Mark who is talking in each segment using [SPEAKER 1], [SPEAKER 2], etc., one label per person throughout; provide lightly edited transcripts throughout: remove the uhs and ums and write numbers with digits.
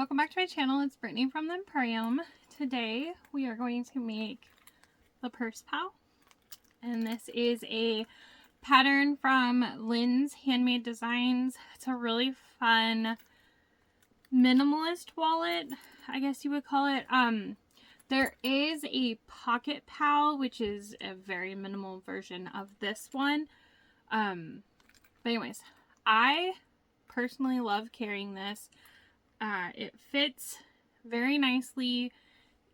[SPEAKER 1] welcome back to my channel. It's Brittany from the Empurrium. Today we are going to make the purse pal, and this is a pattern from Linds Handmade Designs. It's a really fun minimalist wallet, I guess you would call it. There is a pocket pal, which is a very minimal version of this one. But anyways, I personally love carrying this. It fits very nicely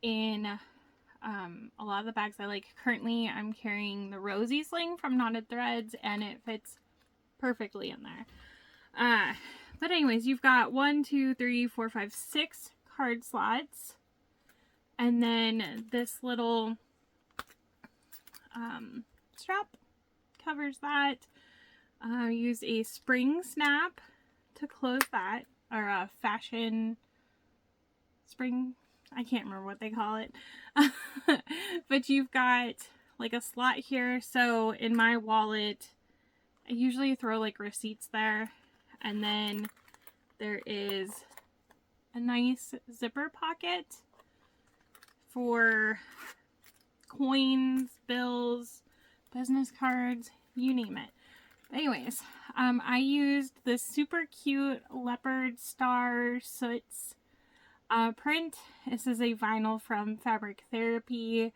[SPEAKER 1] in a lot of the bags I like. Currently I'm carrying the Rosy Sling from Knotted Threads, and it fits perfectly in there. But anyways, you've got 1, 2, 3, 4, 5, 6 card slots, and then this little strap covers that. Use a spring snap to close that, or a fashion spring, I can't remember what they call it. But you've got like a slot here, so in my wallet I usually throw like receipts there, and then there is a nice zipper pocket for coins, bills, business cards, you name it. Anyways, I used this super cute leopard star soots print. This is a vinyl from Fabric Therapy.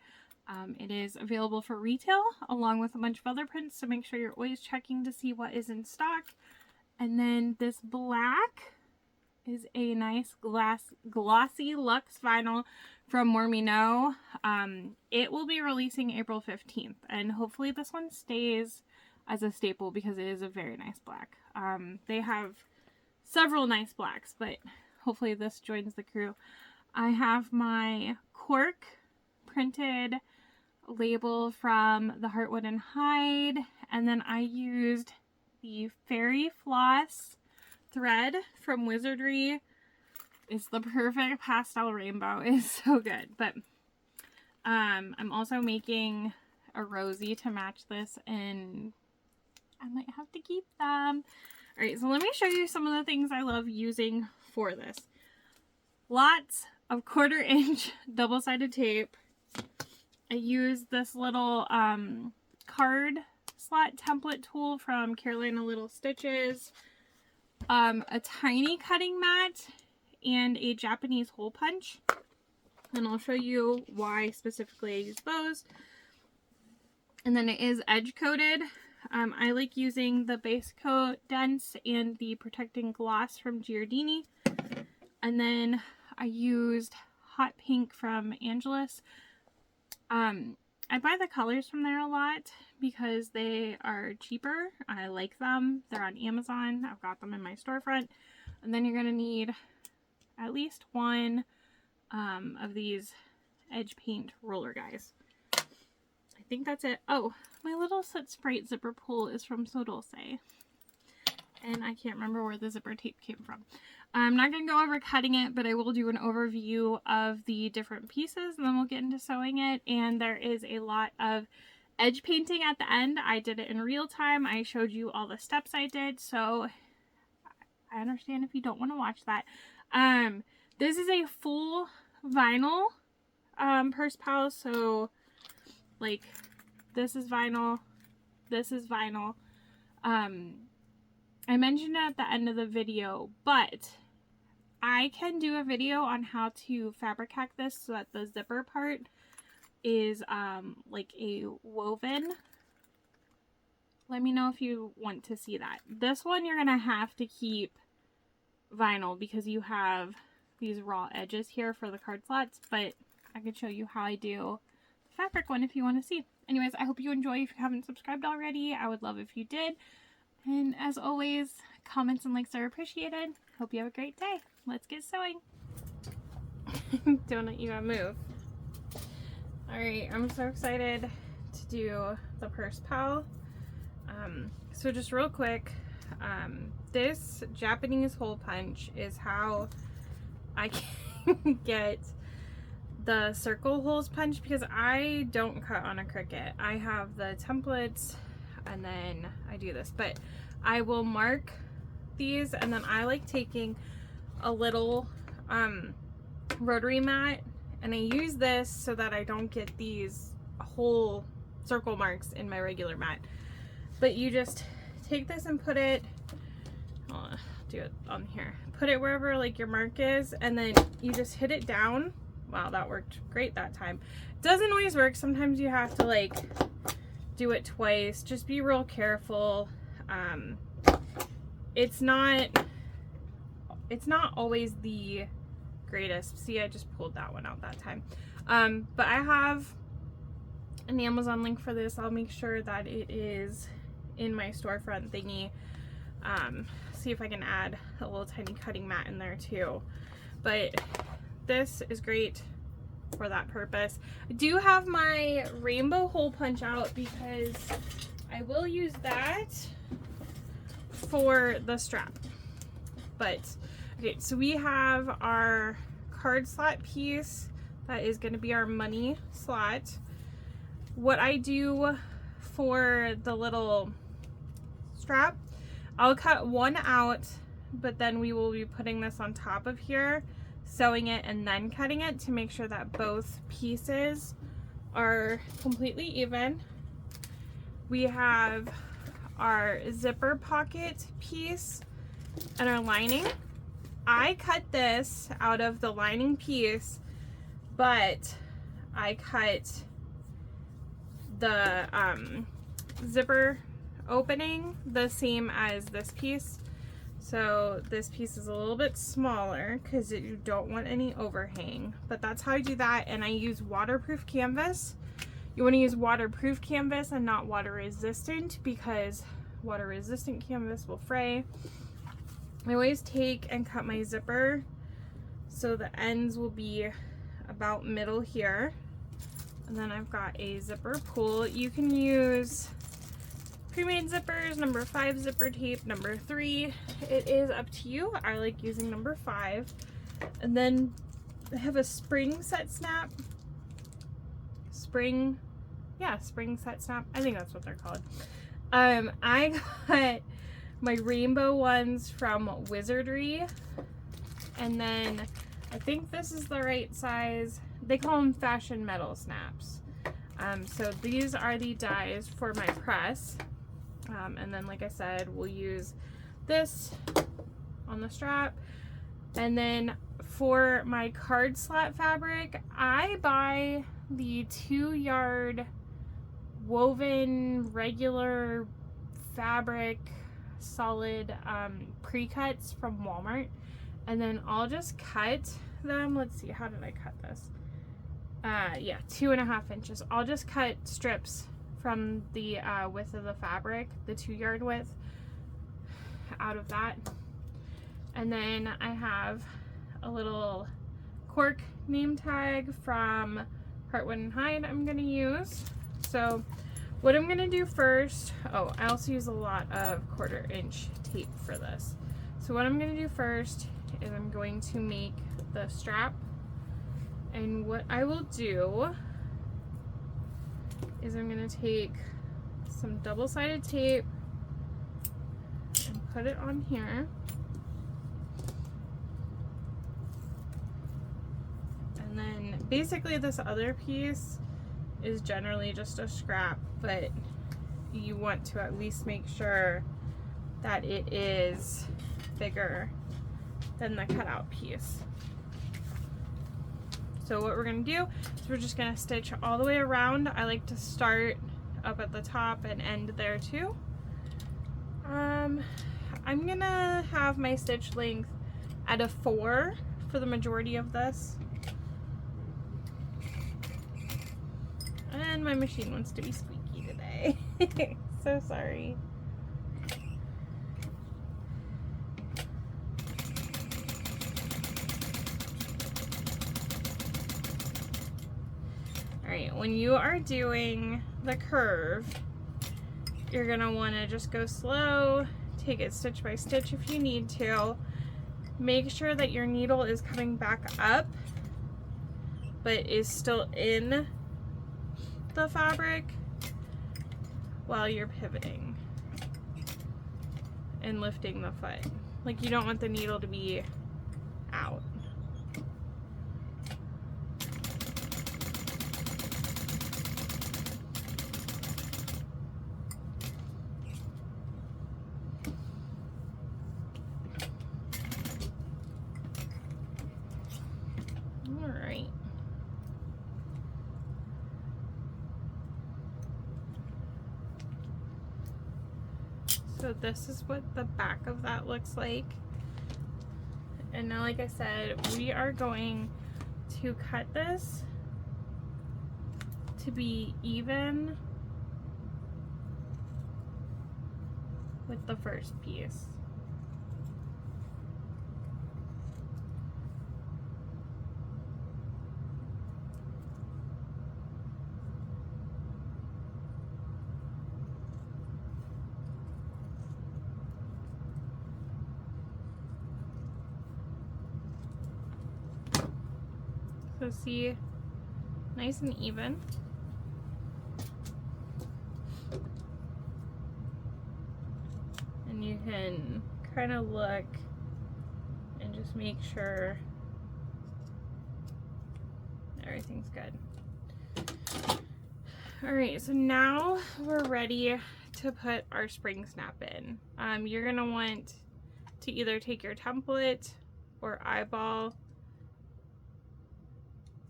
[SPEAKER 1] It is available for retail along with a bunch of other prints, so make sure you're always checking to see what is in stock. And then this black is a nice glossy luxe vinyl from More Me Know. It will be releasing April 15th, and hopefully this one stays as a staple because it is a very nice black. They have several nice blacks, but hopefully this joins the crew. I have my cork printed label from the Heartwood and Hide, and then I used the Fairy Floss thread from Wizardry. It's the perfect pastel rainbow. It's so good. But I'm also making a rosy to match this, and I might have to keep them. Alright, so let me show you some of the things I love using for this. Lots of 1/4 inch double-sided tape. I use this little card slot template tool from Carolina Little Stitches, a tiny cutting mat, and a Japanese hole punch. And I'll show you why specifically I use those. And then it is edge coated. I like using the base coat dense and the protecting gloss from Giardini. And then I used hot pink from Angelus. I buy the colors from there a lot because they are cheaper. I like them. They're on Amazon. I've got them in my storefront. And then you're going to need at least one of these edge paint roller guys. I think that's it. Oh, my little Soot Sprite zipper pull is from So Dulce, and I can't remember where the zipper tape came from. I'm not going to go over cutting it, but I will do an overview of the different pieces, and then we'll get into sewing it. And there is a lot of edge painting at the end. I did it in real time. I showed you all the steps I did, so I understand if you don't want to watch that. This is a full vinyl purse pal, so like this is vinyl, this is vinyl. I mentioned it at the end of the video, but I can do a video on how to fabric hack this so that the zipper part is like a woven. Let me know if you want to see that. This one you're gonna have to keep vinyl because you have these raw edges here for the card slots, but I can show you how I do the fabric one if you want to see. Anyways, I hope you enjoy. If you haven't subscribed already, I would love if you did. And as always, comments and likes are appreciated. Hope you have a great day. Let's get sewing. Donut, you gotta move. Alright, I'm so excited to do the purse pal. So just real quick, this Japanese hole punch is how I can get the circle holes punched, because I don't cut on a Cricut. I have the templates and then I do this, but I will mark these, and then I like taking a little rotary mat, and I use this so that I don't get these whole circle marks in my regular mat. But you just take this and put it, I'll do it on here, put it wherever like your mark is, and then you just hit it down. Wow, that worked great that time. Doesn't always work. Sometimes you have to like do it twice. Just be real careful. It's not always the greatest. See, I just pulled that one out that time. But I have an Amazon link for this. I'll make sure that it is in my storefront thingy. See if I can add a little tiny cutting mat in there too. But this is great for that purpose. I do have my rainbow hole punch out because I will use that for the strap. But okay, so we have our card slot piece that is going to be our money slot. What I do for the little strap, I'll cut one out, but then we will be putting this on top of here, sewing it and then cutting it to make sure that both pieces are completely even. We have our zipper pocket piece and our lining. I cut this out of the lining piece, but I cut the zipper opening the same as this piece. So this piece is a little bit smaller because you don't want any overhang, but that's how I do that. And I use waterproof canvas. You want to use waterproof canvas and not water resistant, because water resistant canvas will fray. I always take and cut my zipper so the ends will be about middle here. And then I've got a zipper pull. You can use pre-made zippers, number 5 zipper tape, number 3. It is up to you. I like using number 5. And then I have a spring set snap. Spring set snap. I think that's what they're called. I got my rainbow ones from Wizardry. And then I think this is the right size. They call them fashion metal snaps. So these are the dies for my press. And then, like I said, we'll use this on the strap. And then for my card slot fabric, I buy the 2-yard woven regular fabric solid pre-cuts from Walmart. And then I'll just cut them. Let's see, how did I cut this? Yeah, 2.5 inches. I'll just cut strips from the width of the fabric, the 2-yard width, out of that. And then I have a little cork name tag from Heartwood & Hide I'm going to use. So what I'm going to do first, oh, I also use a lot of 1/4 inch tape for this. So what I'm going to do first is I'm going to make the strap. And what I will do is I'm going to take some double-sided tape and put it on here. And then basically this other piece is generally just a scrap, but you want to at least make sure that it is bigger than the cutout piece. So what we're going to do is we're just going to stitch all the way around. I like to start up at the top and end there too. I'm going to have my stitch length at a 4 for the majority of this. And my machine wants to be squeaky today. So sorry. Alright, when you are doing the curve, you're going to want to just go slow, take it stitch by stitch if you need to. Make sure that your needle is coming back up, but is still in the fabric while you're pivoting and lifting the foot. Like, you don't want the needle to be out. So this is what the back of that looks like. And now, like I said, we are going to cut this to be even with the first piece. So see, nice and even. And you can kind of look and just make sure everything's good. Alright, so now we're ready to put our spring snap in. You're going to want to either take your template or eyeball,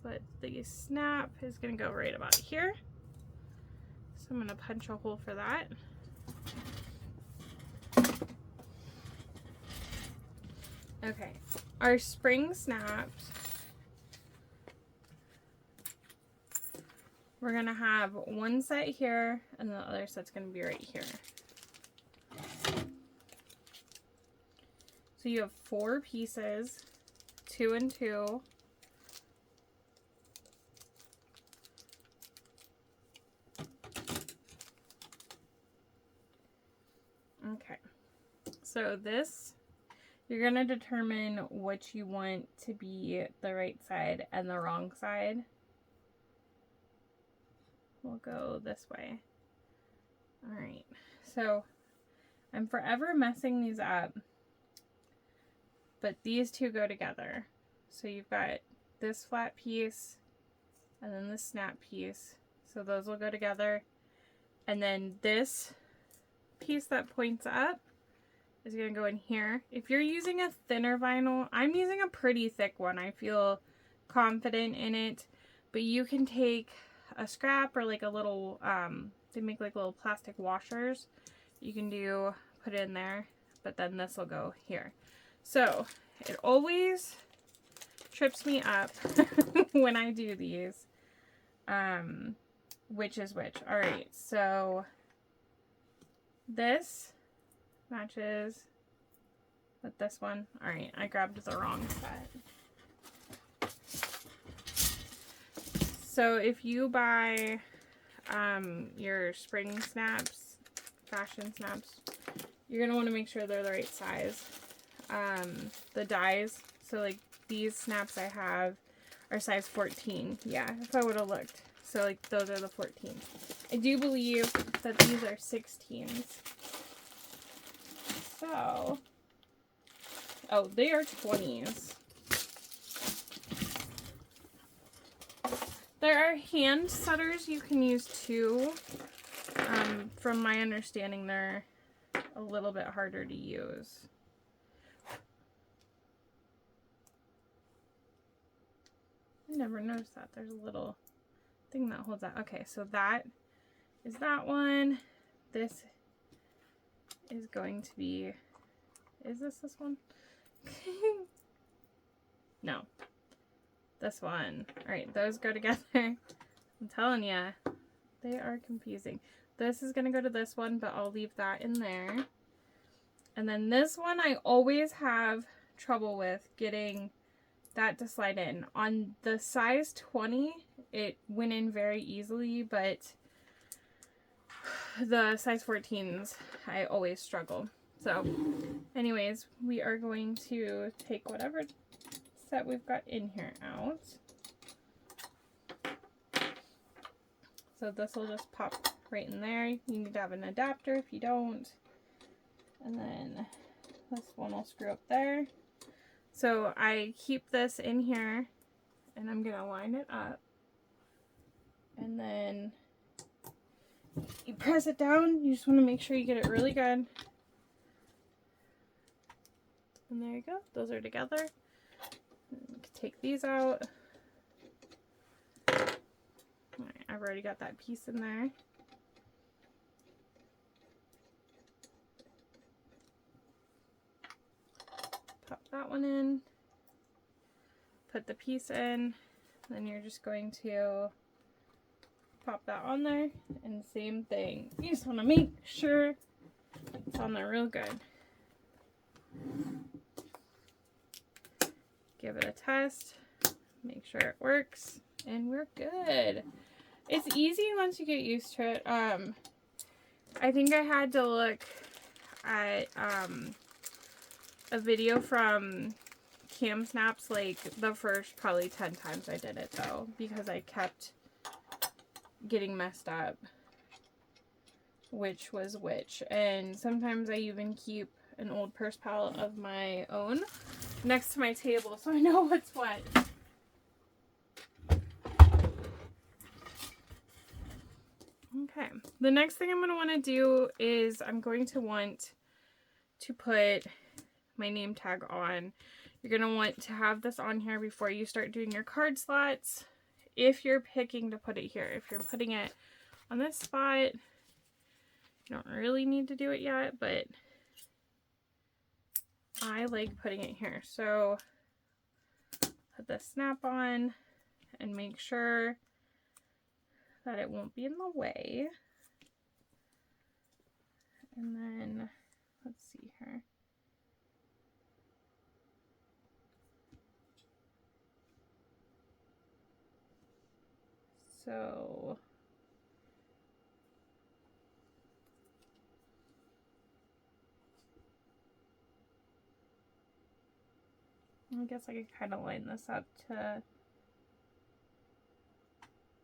[SPEAKER 1] but the snap is going to go right about here. So I'm going to punch a hole for that. Okay, our spring snaps, we're going to have one set here and the other set's going to be right here. So you have 4 pieces, 2 and 2. Okay, so this, you're going to determine which you want to be the right side and the wrong side. We'll go this way. Alright, so I'm forever messing these up, but these two go together. So you've got this flat piece and then this snap piece. So those will go together. And then this piece that points up is going to go in here. If you're using a thinner vinyl, I'm using a pretty thick one. I feel confident in it, but you can take a scrap or like a little, they make like little plastic washers. You can put it in there, but then this will go here. So it always trips me up when I do these, which is which. All right, so this matches with this one. All right, I grabbed the wrong set. So if you buy your spring snaps, fashion snaps, you're going to want to make sure they're the right size. The dies, so like these snaps I have are size 14. Yeah, if I would have looked. So like those are the 14s. I do believe that these are 16s. So, oh, they are 20s. There are hand setters you can use too. From my understanding, they're a little bit harder to use. I never noticed that. There's a little thing that holds that. Okay, so that is that one. This is going to be, is this one? No. This one. Alright, those go together. I'm telling you, they are confusing. This is going to go to this one, but I'll leave that in there. And then this one I always have trouble with getting that to slide in. On the size 20, it went in very easily, but the size 14s, I always struggle. So, anyways, we are going to take whatever set we've got in here out. So this will just pop right in there. You need to have an adapter if you don't. And then this one will screw up there. So I keep this in here and I'm going to line it up. And then you press it down. You just want to make sure you get it really good. And there you go. Those are together. You can take these out. Alright, I've already got that piece in there. that one in, put the piece in, then you're just going to pop that on there, and same thing. You just want to make sure it's on there real good. Give it a test, make sure it works, and we're good. It's easy once you get used to it. I think I had to look at a video from Cam Snaps like the first probably 10 times I did it though, because I kept getting messed up which was which. And sometimes I even keep an old purse pal of my own next to my table so I know what's what. Okay, the next thing I'm going to want to do is I'm going to want to put my name tag on. You're going to want to have this on here before you start doing your card slots. If you're picking to put it here, if you're putting it on this spot, you don't really need to do it yet, but I like putting it here. So put the snap on and make sure that it won't be in the way. And then let's see here. So I guess I could kind of line this up to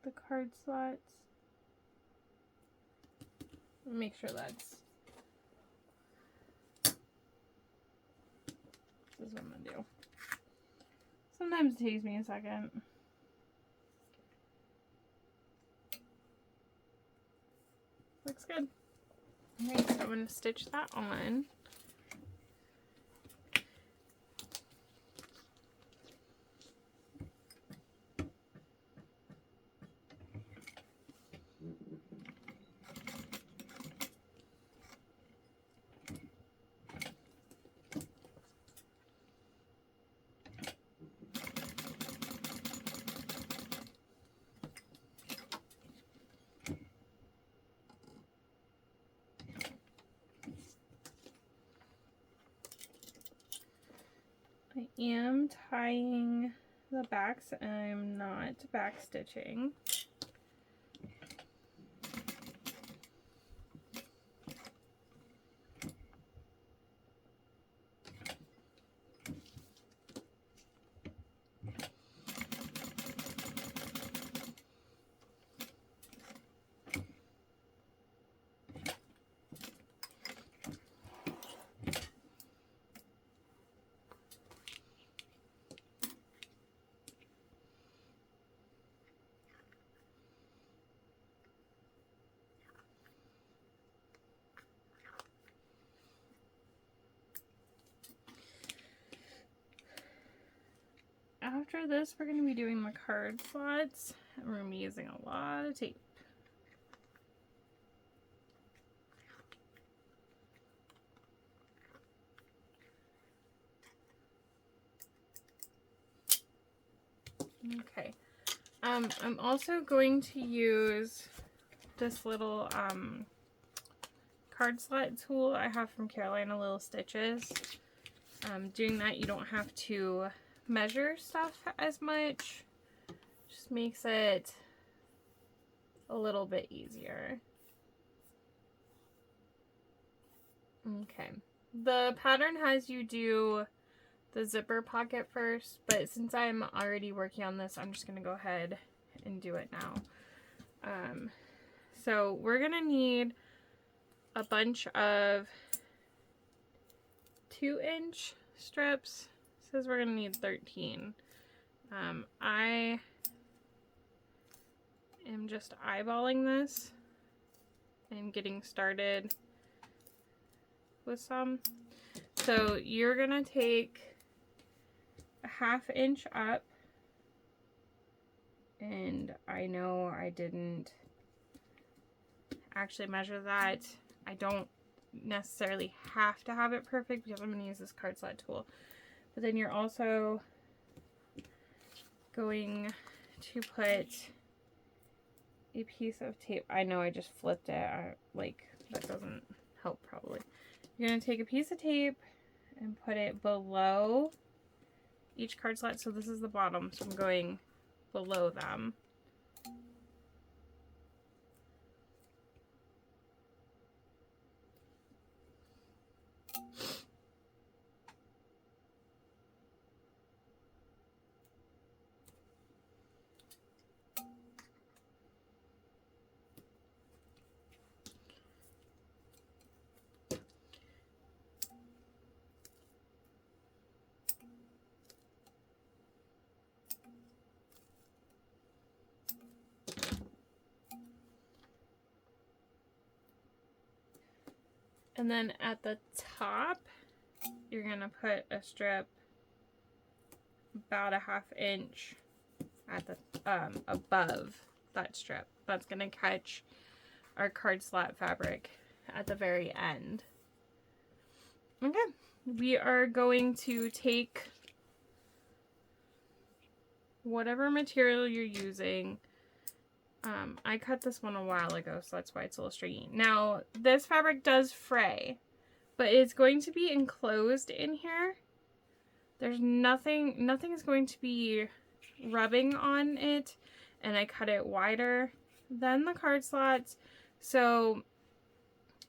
[SPEAKER 1] the card slots. Make sure that's this is what I'm gonna do. Sometimes it takes me a second. Looks good. Alright, so I'm gonna stitch that on. I am tying the backs and I'm not back stitching. After this, we're going to be doing the card slots, and we're going to be using a lot of tape. Okay, I'm also going to use this little card slot tool I have from Carolina Little Stitches. Doing that, you don't have to measure stuff as much. Just makes it a little bit easier. Okay, the pattern has you do the zipper pocket first, but since I'm already working on this, I'm just gonna go ahead and do it now. So we're gonna need a bunch of 2-inch strips. It says we're gonna need 13. I am just eyeballing this and getting started with some. So you're gonna take a 1/2 inch up, and I know I didn't actually measure that. I don't necessarily have to have it perfect because I'm going to use this card slot tool, But then you're also going to put a piece of tape. I know I just flipped it. That doesn't help probably. You're going to take a piece of tape and put it below each card slot. So this is the bottom, so I'm going below them. And then at the top, you're going to put a strip about a 1/2 inch at the above that strip. That's going to catch our card slot fabric at the very end. Okay, we are going to take whatever material you're using. I cut this one a while ago, so that's why it's a little stringy. Now, this fabric does fray, but it's going to be enclosed in here. There's nothing is going to be rubbing on it, and I cut it wider than the card slots, so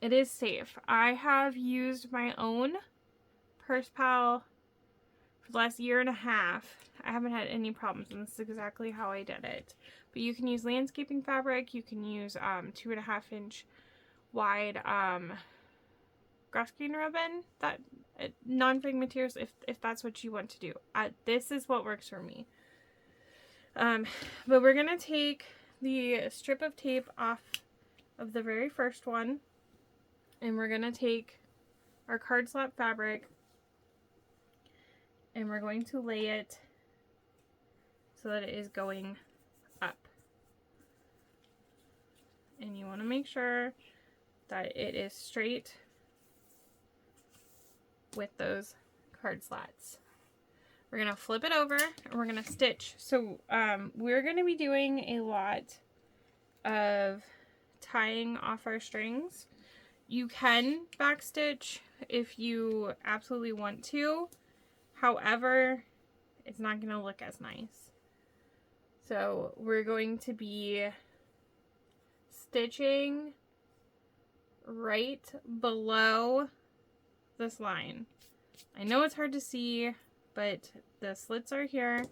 [SPEAKER 1] it is safe. I have used my own Purse Pal for the last 1.5 years. I haven't had any problems, and this is exactly how I did it. But you can use landscaping fabric. You can use 2.5 inch wide grass green ribbon, that non-fake materials, if that's what you want to do. This is what works for me. But we're gonna take the strip of tape off of the very first one, and we're gonna take our card slot fabric, and we're going to lay it so that it is going up. And you want to make sure that it is straight with those card slots. We're going to flip it over and we're going to stitch. So we're going to be doing a lot of tying off our strings. You can backstitch if you absolutely want to. However, it's not going to look as nice. So we're going to be stitching right below this line. I know it's hard to see, but the slits are here.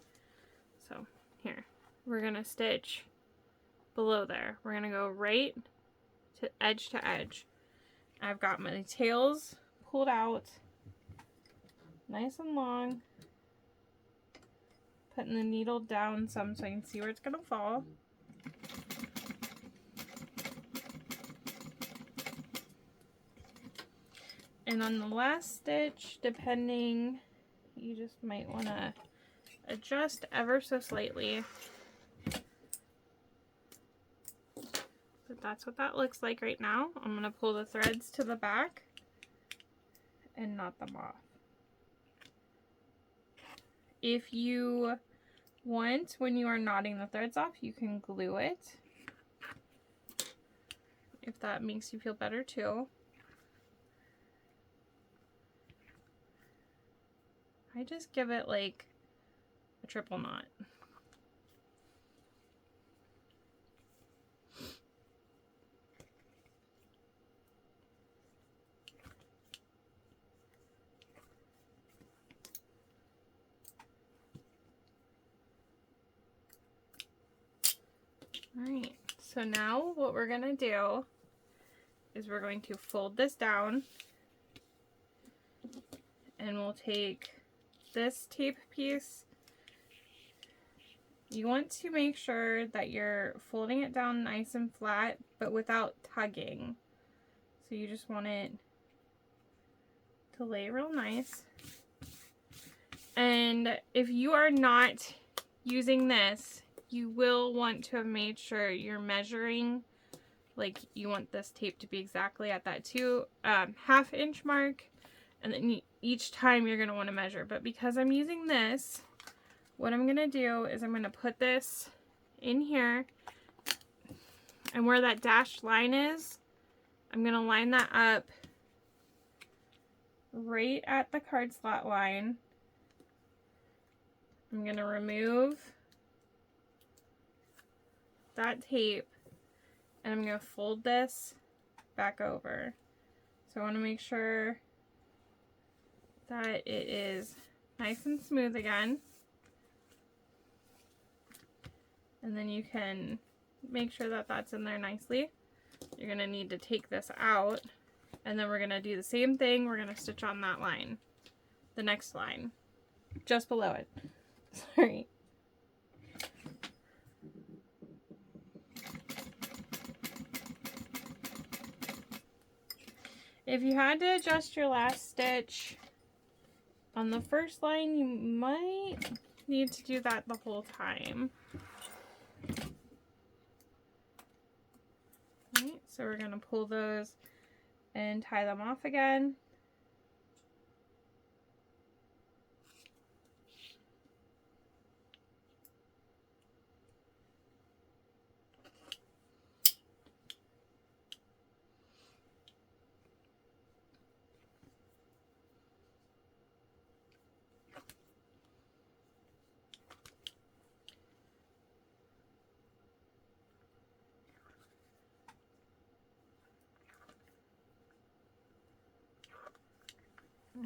[SPEAKER 1] So here, we're going to stitch below there. We're going to go right to edge. I've got my tails pulled out nice and long. Putting the needle down some so I can see where it's going to fall. And on the last stitch, depending, you just might want to adjust ever so slightly. But that's what that looks like right now. I'm going to pull the threads to the back and knot them off. If you want, when you are knotting the threads off, you can glue it. If that makes you feel better too. I just give it like a triple knot. Alright, so now what we're going to do is we're going to fold this down, and we'll take this tape piece. You want to make sure that you're folding it down nice and flat, but without tugging. So you just want it to lay real nice. And if you are not using this, you will want to have made sure you're measuring, like you want this tape to be exactly at that 2.5 inch mark, And then each time you're going to want to measure. But because I'm using this, what I'm going to do is I'm going to put this in here. And where that dashed line is, I'm going to line that up right at the card slot line. I'm going to remove that tape and I'm going to fold this back over. So I want to make sure that it is nice and smooth again. And then you can make sure that that's in there nicely. You're going to need to take this out, and then we're going to do the same thing. We're going to stitch on that line, the next line, just below it. Sorry. If you had to adjust your last stitch on the first line, you might need to do that the whole time. Right, so we're going to pull those and tie them off again.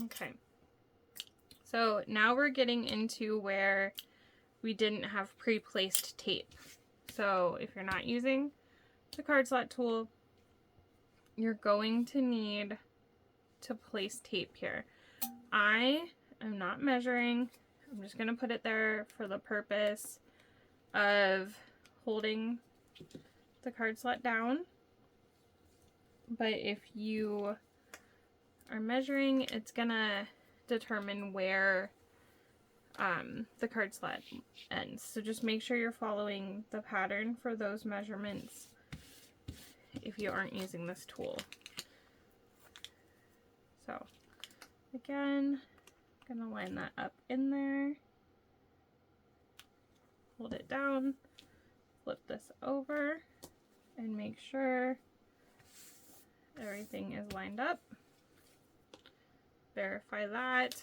[SPEAKER 1] Okay, so now we're getting into where we didn't have pre-placed tape. So if you're not using the card slot tool, you're going to need to place tape here. I am not measuring. I'm just going to put it there for the purpose of holding the card slot down. But if you are measuring, it's gonna determine where the card slot ends. So just make sure you're following the pattern for those measurements if you aren't using this tool. So again, I'm gonna line that up in there, hold it down, flip this over, and make sure everything is lined up. Verify that,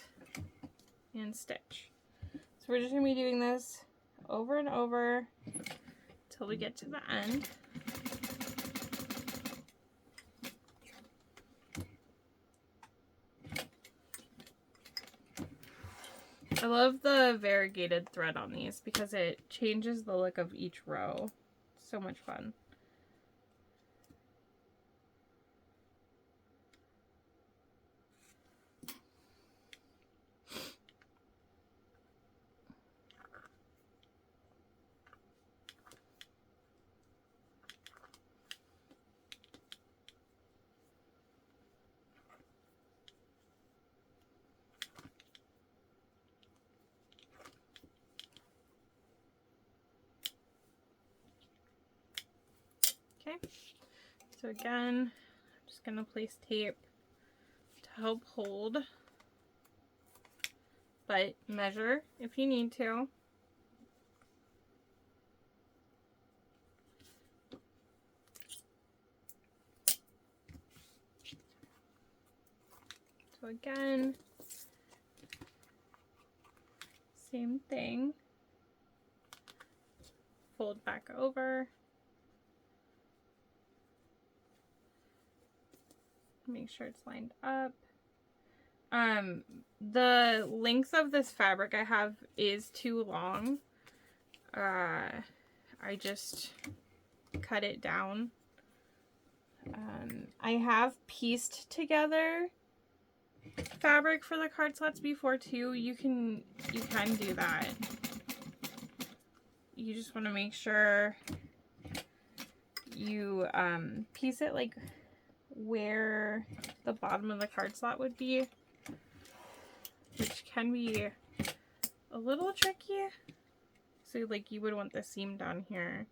[SPEAKER 1] and stitch. So we're just going to be doing this over and over till we get to the end. I love the variegated thread on these because it changes the look of each row. So much fun. Okay, so again, I'm just going to place tape to help hold, but measure if you need to. So again, same thing, fold back over. Make sure it's lined up. The length of this fabric I have is too long. I just cut it down. I have pieced together fabric for the card slots before too. You can do that. You just want to make sure you piece it like where the bottom of the card slot would be, which can be a little tricky. So like you would want the seam down here.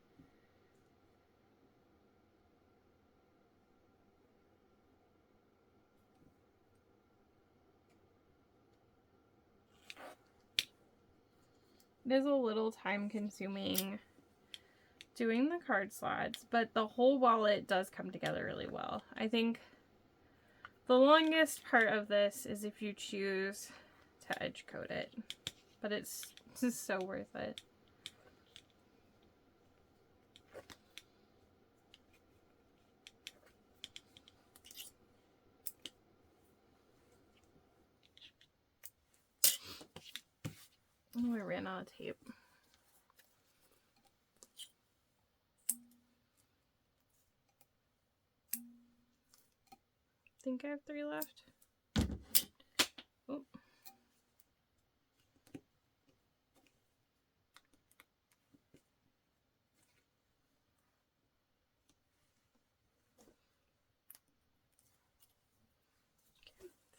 [SPEAKER 1] It is a little time consuming doing the card slots, but the whole wallet does come together really well. I think the longest part of this is if you choose to edge coat it, but it's just so worth it. Oh, I ran out of tape. I think I have 3 left. Oh.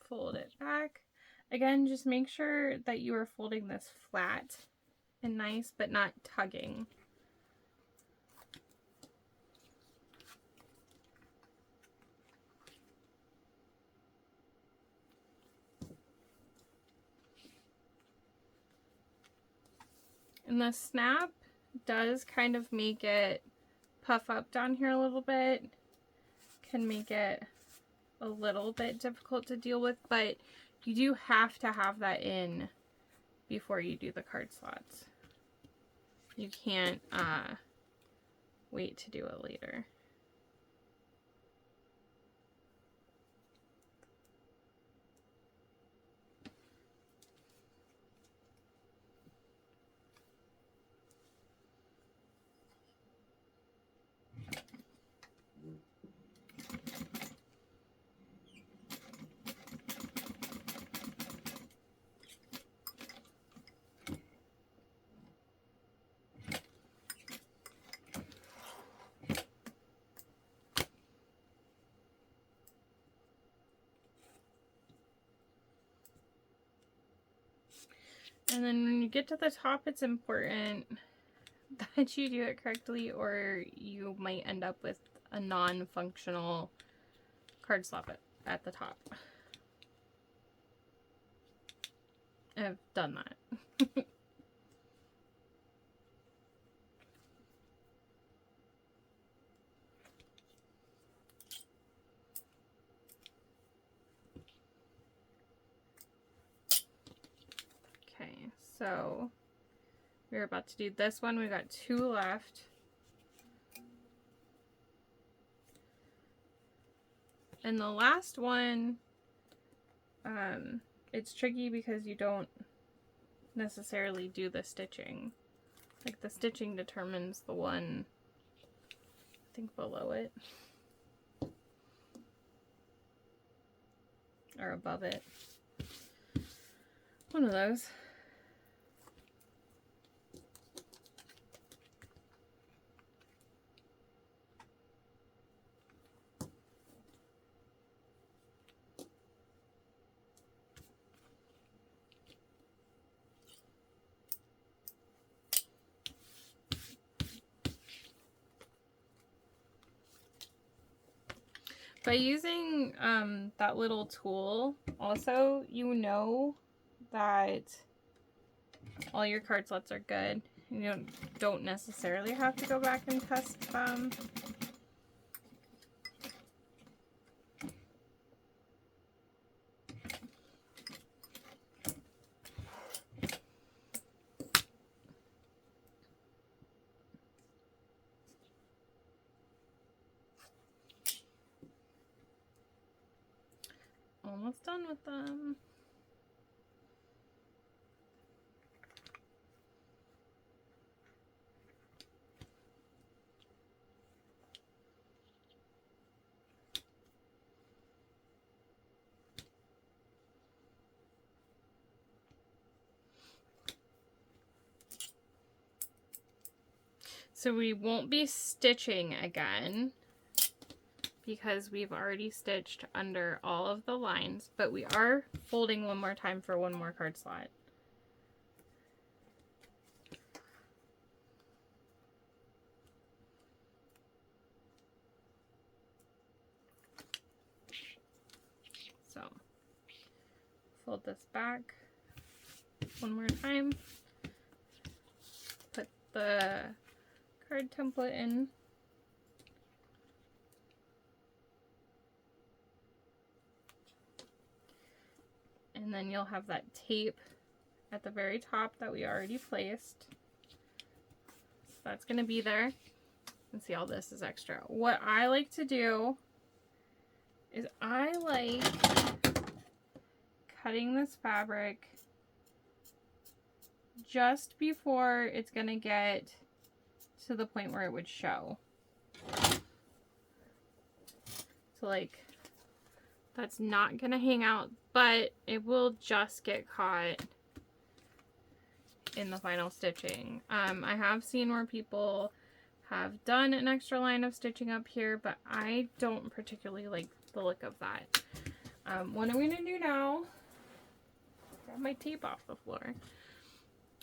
[SPEAKER 1] Fold it back. Again, just make sure that you are folding this flat and nice, but not tugging. And the snap does kind of make it puff up down here a little bit. Can make it a little bit difficult to deal with, but you do have to have that in before you do the card slots. You can't wait to do it later. And then when you get to the top, it's important that you do it correctly, or you might end up with a non-functional card slot at the top. I've done that. Okay, so we're about to do this one. We got 2 left. And the last one, it's tricky because you don't necessarily do the stitching. Like, the stitching determines the one, I think, below it. Or above it. One of those. By using that little tool, also, you know that all your card slots are good. You don't necessarily have to go back and test them. Almost done with them. So we won't be stitching again because we've already stitched under all of the lines, but we are folding one more time for one more card slot. So fold this back one more time. the card template in. And then you'll have that tape at the very top that we already placed. So that's going to be there. And see, all this is extra. What I like to do is I like cutting this fabric just before it's going to get to the point where it would show. So like, that's not going to hang out, but it will just get caught in the final stitching. I have seen where people have done an extra line of stitching up here, but I don't particularly like the look of that. What I'm going to do now, grab my tape off the floor.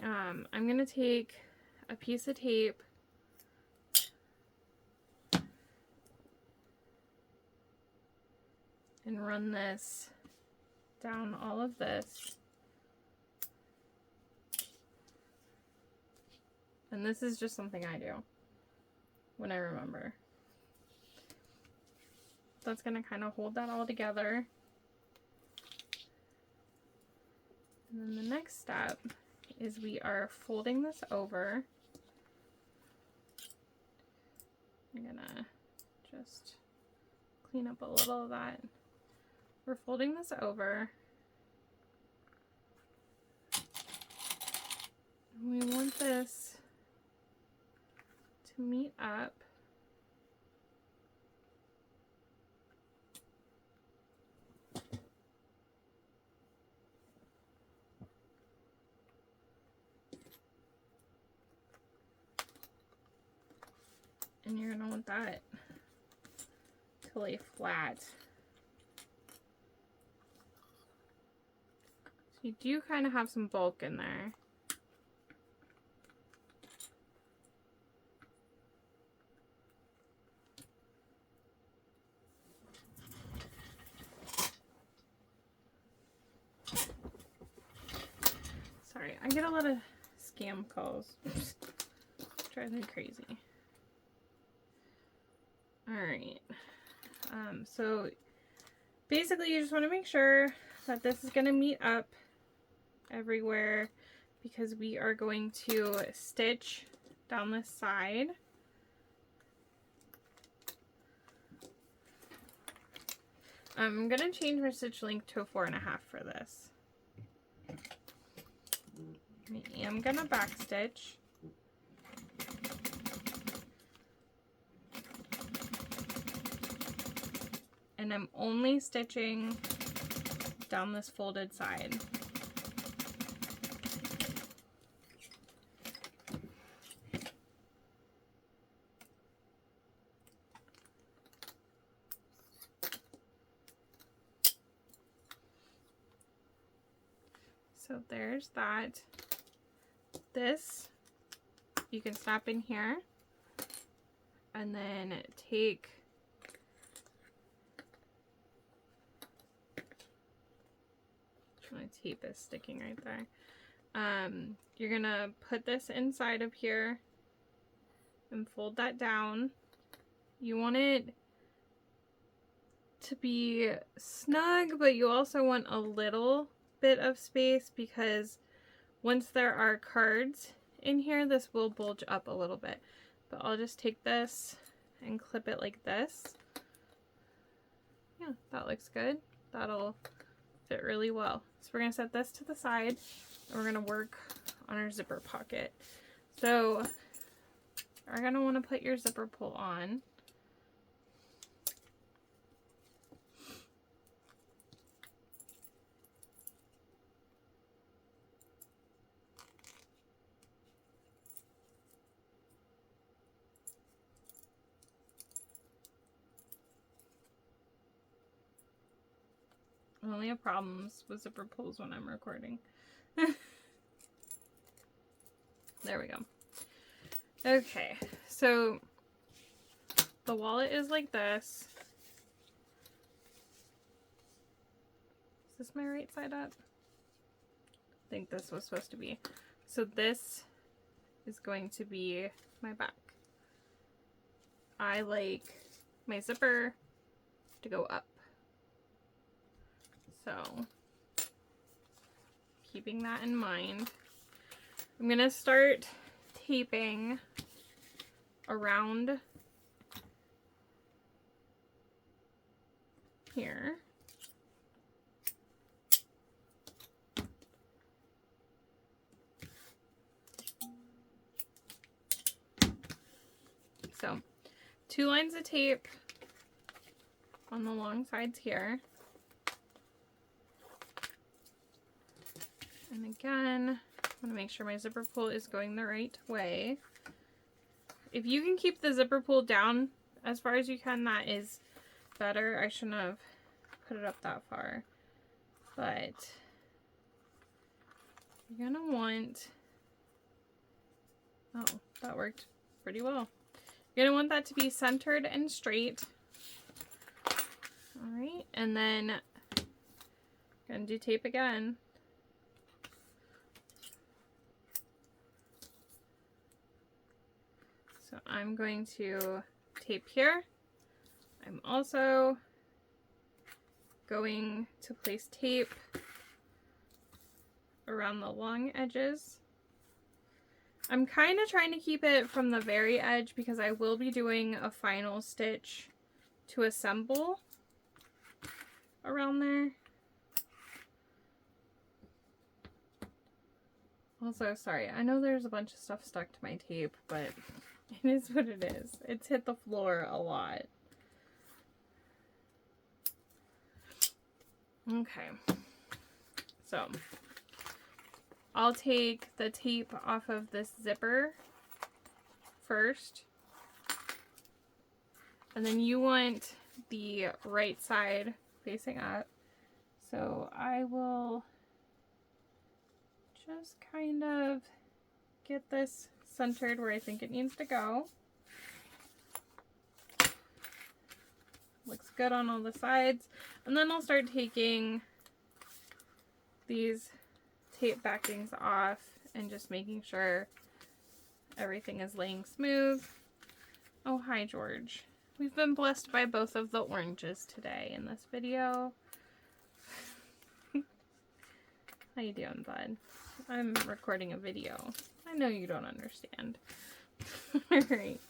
[SPEAKER 1] I'm going to take a piece of tape and run this down all of this. And this is just something I do when I remember. That's going to kind of hold that all together. And then the next step is we are folding this over. I'm going to just clean up a little of that. We're folding this over. We want this to meet up. And you're going to want that to lay flat. So you do kind of have some bulk in there. Sorry, I get a lot of scam calls. Drives me crazy. Alright. So basically you just want to make sure that this is going to meet up everywhere, because we are going to stitch down this side. I'm going to change my stitch length to a 4.5 for this. I am going to back stitch. And I'm only stitching down this folded side. So there's that. This, you can snap in here and then take my tape is sticking right there. You're gonna put this inside of here and fold that down. You want it to be snug, but you also want a little bit of space, because once there are cards in here, this will bulge up a little bit. But I'll just take this and clip it like this. Yeah, that looks good. That'll fit really well. So we're going to set this to the side and we're going to work on our zipper pocket. So you're going to want to put your zipper pull on. I only have problems with zipper pulls when I'm recording. There we go. Okay, so the wallet is like this. Is this my right side up? I think this was supposed to be. So this is going to be my back. I like my zipper to go up. So, keeping that in mind, I'm going to start taping around here. So, 2 lines of tape on the long sides here. And again, I want to make sure my zipper pull is going the right way. If you can keep the zipper pull down as far as you can, that is better. I shouldn't have put it up that far. But you're going to want... Oh, that worked pretty well. You're going to want that to be centered and straight. Alright, and then I'm going to do tape again. So I'm going to tape here. I'm also going to place tape around the long edges. I'm kind of trying to keep it from the very edge because I will be doing a final stitch to assemble around there. Also, sorry, I know there's a bunch of stuff stuck to my tape, but it is what it is. It's hit the floor a lot. Okay, so I'll take the tape off of this zipper first, and then you want the right side facing up, so I will just kind of get this centered where I think it needs to go. Looks good on all the sides. And then I'll start taking these tape backings off and just making sure everything is laying smooth. Oh, hi, George. We've been blessed by both of the oranges today in this video. How you doing, bud? I'm recording a video. I know you don't understand. Alright,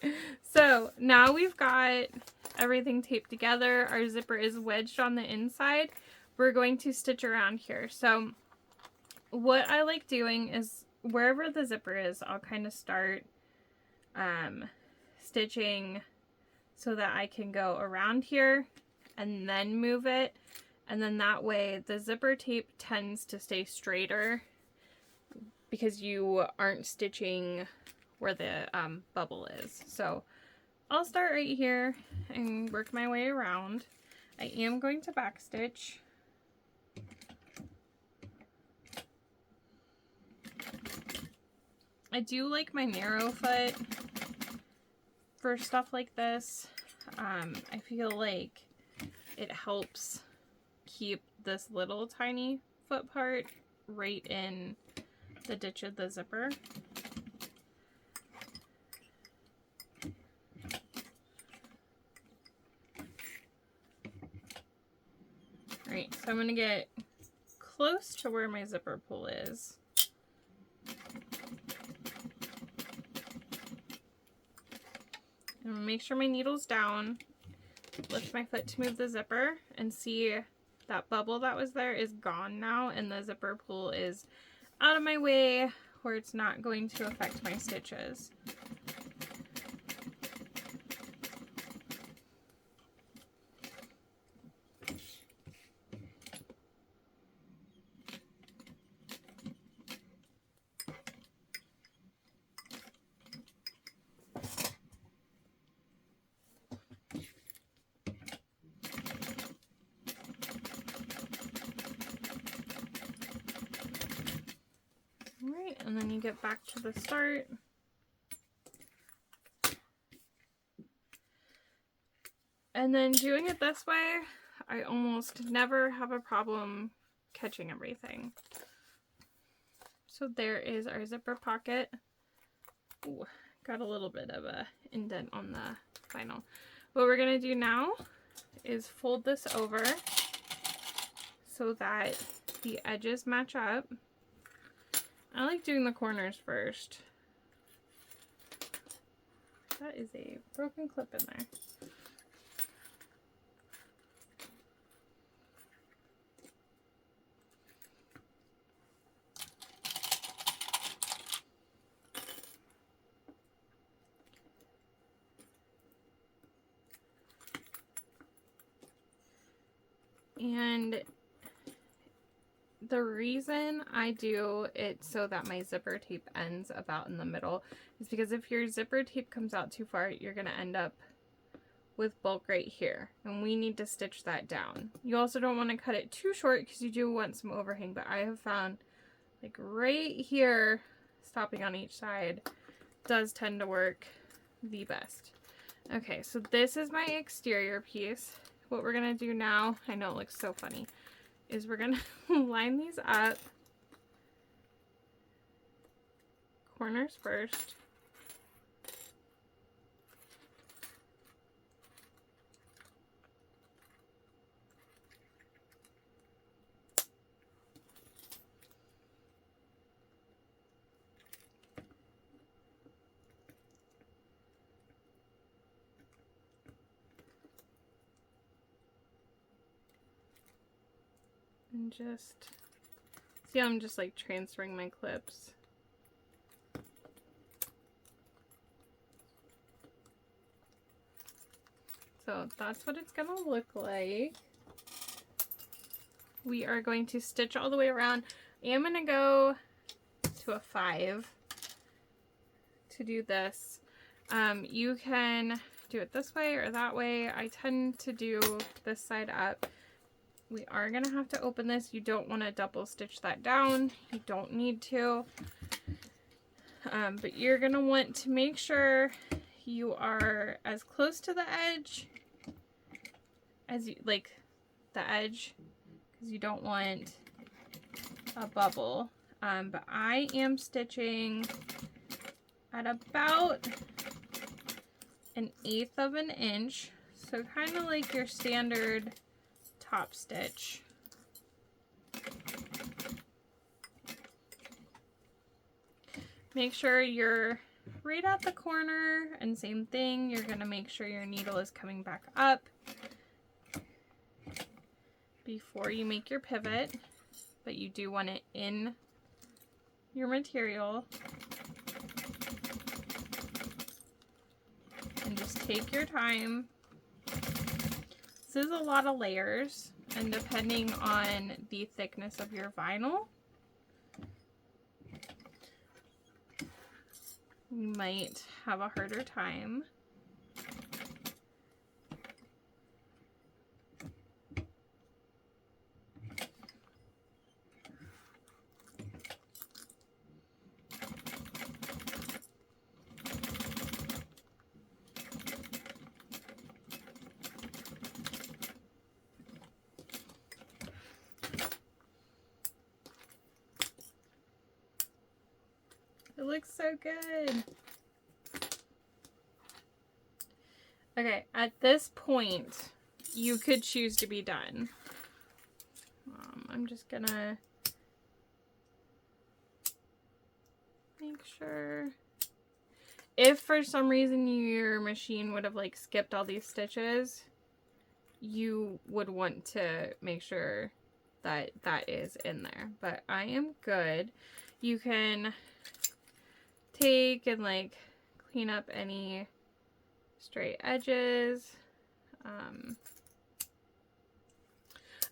[SPEAKER 1] so now we've got everything taped together. Our zipper is wedged on the inside. We're going to stitch around here. So what I like doing is wherever the zipper is, I'll kind of start stitching so that I can go around here and then move it. And then that way the zipper tape tends to stay straighter because you aren't stitching where the bubble is. So I'll start right here and work my way around. I am going to backstitch. I do like my narrow foot for stuff like this. I feel like it helps keep this little tiny foot part right in the ditch of the zipper. Alright, so I'm going to get close to where my zipper pull is. And make sure my needle's down. Lift my foot to move the zipper and see that bubble that was there is gone now, and the zipper pull is out of my way where it's not going to affect my stitches. Alright, and then you get back to the start. And then doing it this way, I almost never have a problem catching everything. So there is our zipper pocket Ooh, got a little bit of a indent on the vinyl. What we're gonna do now is fold this over so that the edges match up. I like doing the corners first. That is a broken clip in there. And the reason I do it so that my zipper tape ends about in the middle is because if your zipper tape comes out too far, you're going to end up with bulk right here. And we need to stitch that down. You also don't want to cut it too short because you do want some overhang, but I have found like right here, stopping on each side, does tend to work the best. Okay, so this is my exterior piece. What we're gonna do now, I know it looks so funny, is we're gonna line these up, corners first. And just, see how I'm just like transferring my clips. So that's what it's gonna look like. We are going to stitch all the way around. I am gonna go to a 5 to do this. You can do it this way or that way. I tend to do this side up. We are gonna have to open this. You don't want to double stitch that down. You don't need to. But you're gonna want to make sure you are as close to the edge as you like the edge, because you don't want a bubble. But I am stitching at about 1/8 of an inch, so kind of like your standard top stitch. Make sure you're right at the corner, and same thing, you're going to make sure your needle is coming back up before you make your pivot, but you do want it in your material. And just take your time. This is a lot of layers, and depending on the thickness of your vinyl, you might have a harder time. It looks so good. Okay, at this point, you could choose to be done. I'm just gonna make sure. If for some reason your machine would have like skipped all these stitches, you would want to make sure that that is in there. But I am good. You can take and like clean up any straight edges.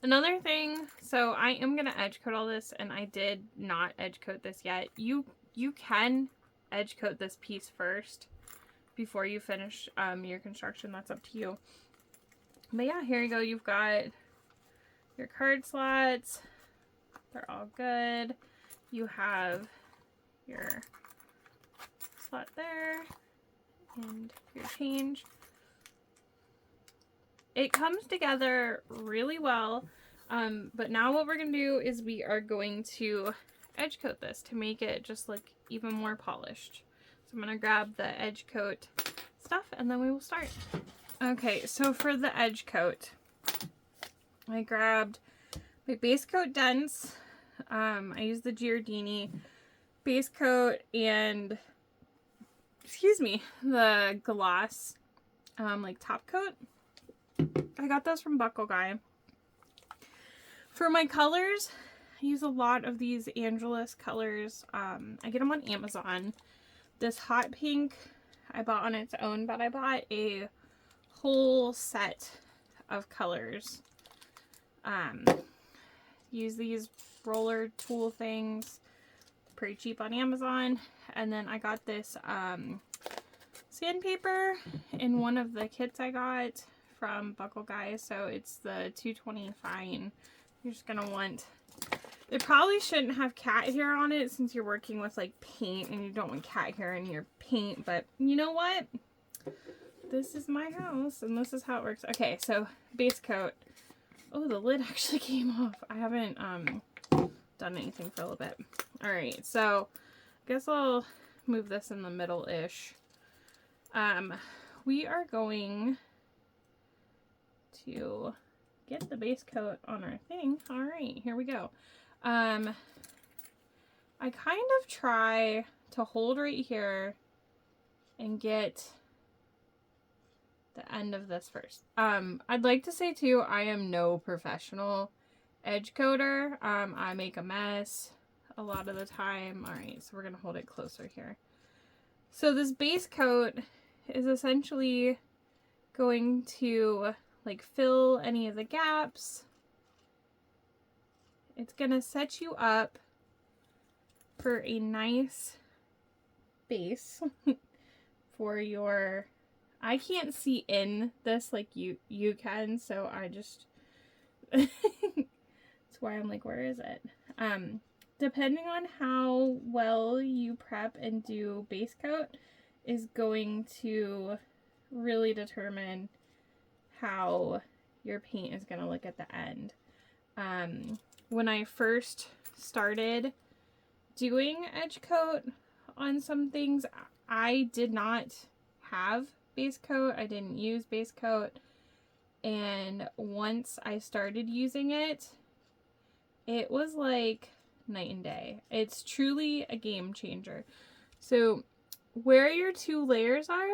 [SPEAKER 1] Another thing, so I am gonna edge coat all this, and I did not edge coat this yet. You can edge coat this piece first before you finish your construction. That's up to you. But yeah, here you go. You've got your card slots. They're all good. You have your slot there and your change. It comes together really well, but now what we're going to do is we are going to edge coat this to make it just look even more polished. So I'm gonna grab the edge coat stuff and then we will start. Okay, so for the edge coat, I grabbed my base coat dents. I used the Giardini base coat and, excuse me, the gloss, like top coat. I got those from Buckle Guy. For my colors, I use a lot of these Angelus colors. I get them on Amazon. This hot pink I bought on its own, but I bought a whole set of colors. Use these roller tool things, pretty cheap on Amazon. And then I got this sandpaper in one of the kits I got from Buckle Guy. So it's the 220 fine. You're just gonna want, it probably shouldn't have cat hair on it since you're working with like paint and you don't want cat hair in your paint, but you know what? This is my house and this is how it works. Okay, so base coat. Oh, the lid actually came off. I haven't done anything for a little bit. All right, so I guess I'll move this in the middle-ish. We are going to get the base coat on our thing. All right, here we go. I kind of try to hold right here and get the end of this first. I'd like to say too, I am no professional edge coater. I make a mess a lot of the time. All right, so we're gonna hold it closer here. So this base coat is essentially going to like fill any of the gaps. It's gonna set you up for a nice base for your, I can't see in this like you can, so I just that's why I'm like, where is it? Depending on how well you prep and do base coat is going to really determine how your paint is going to look at the end. When I first started doing edge coat on some things, I did not have base coat. I didn't use base coat. And once I started using it, it was like night and day. It's truly a game changer. So where your two layers are,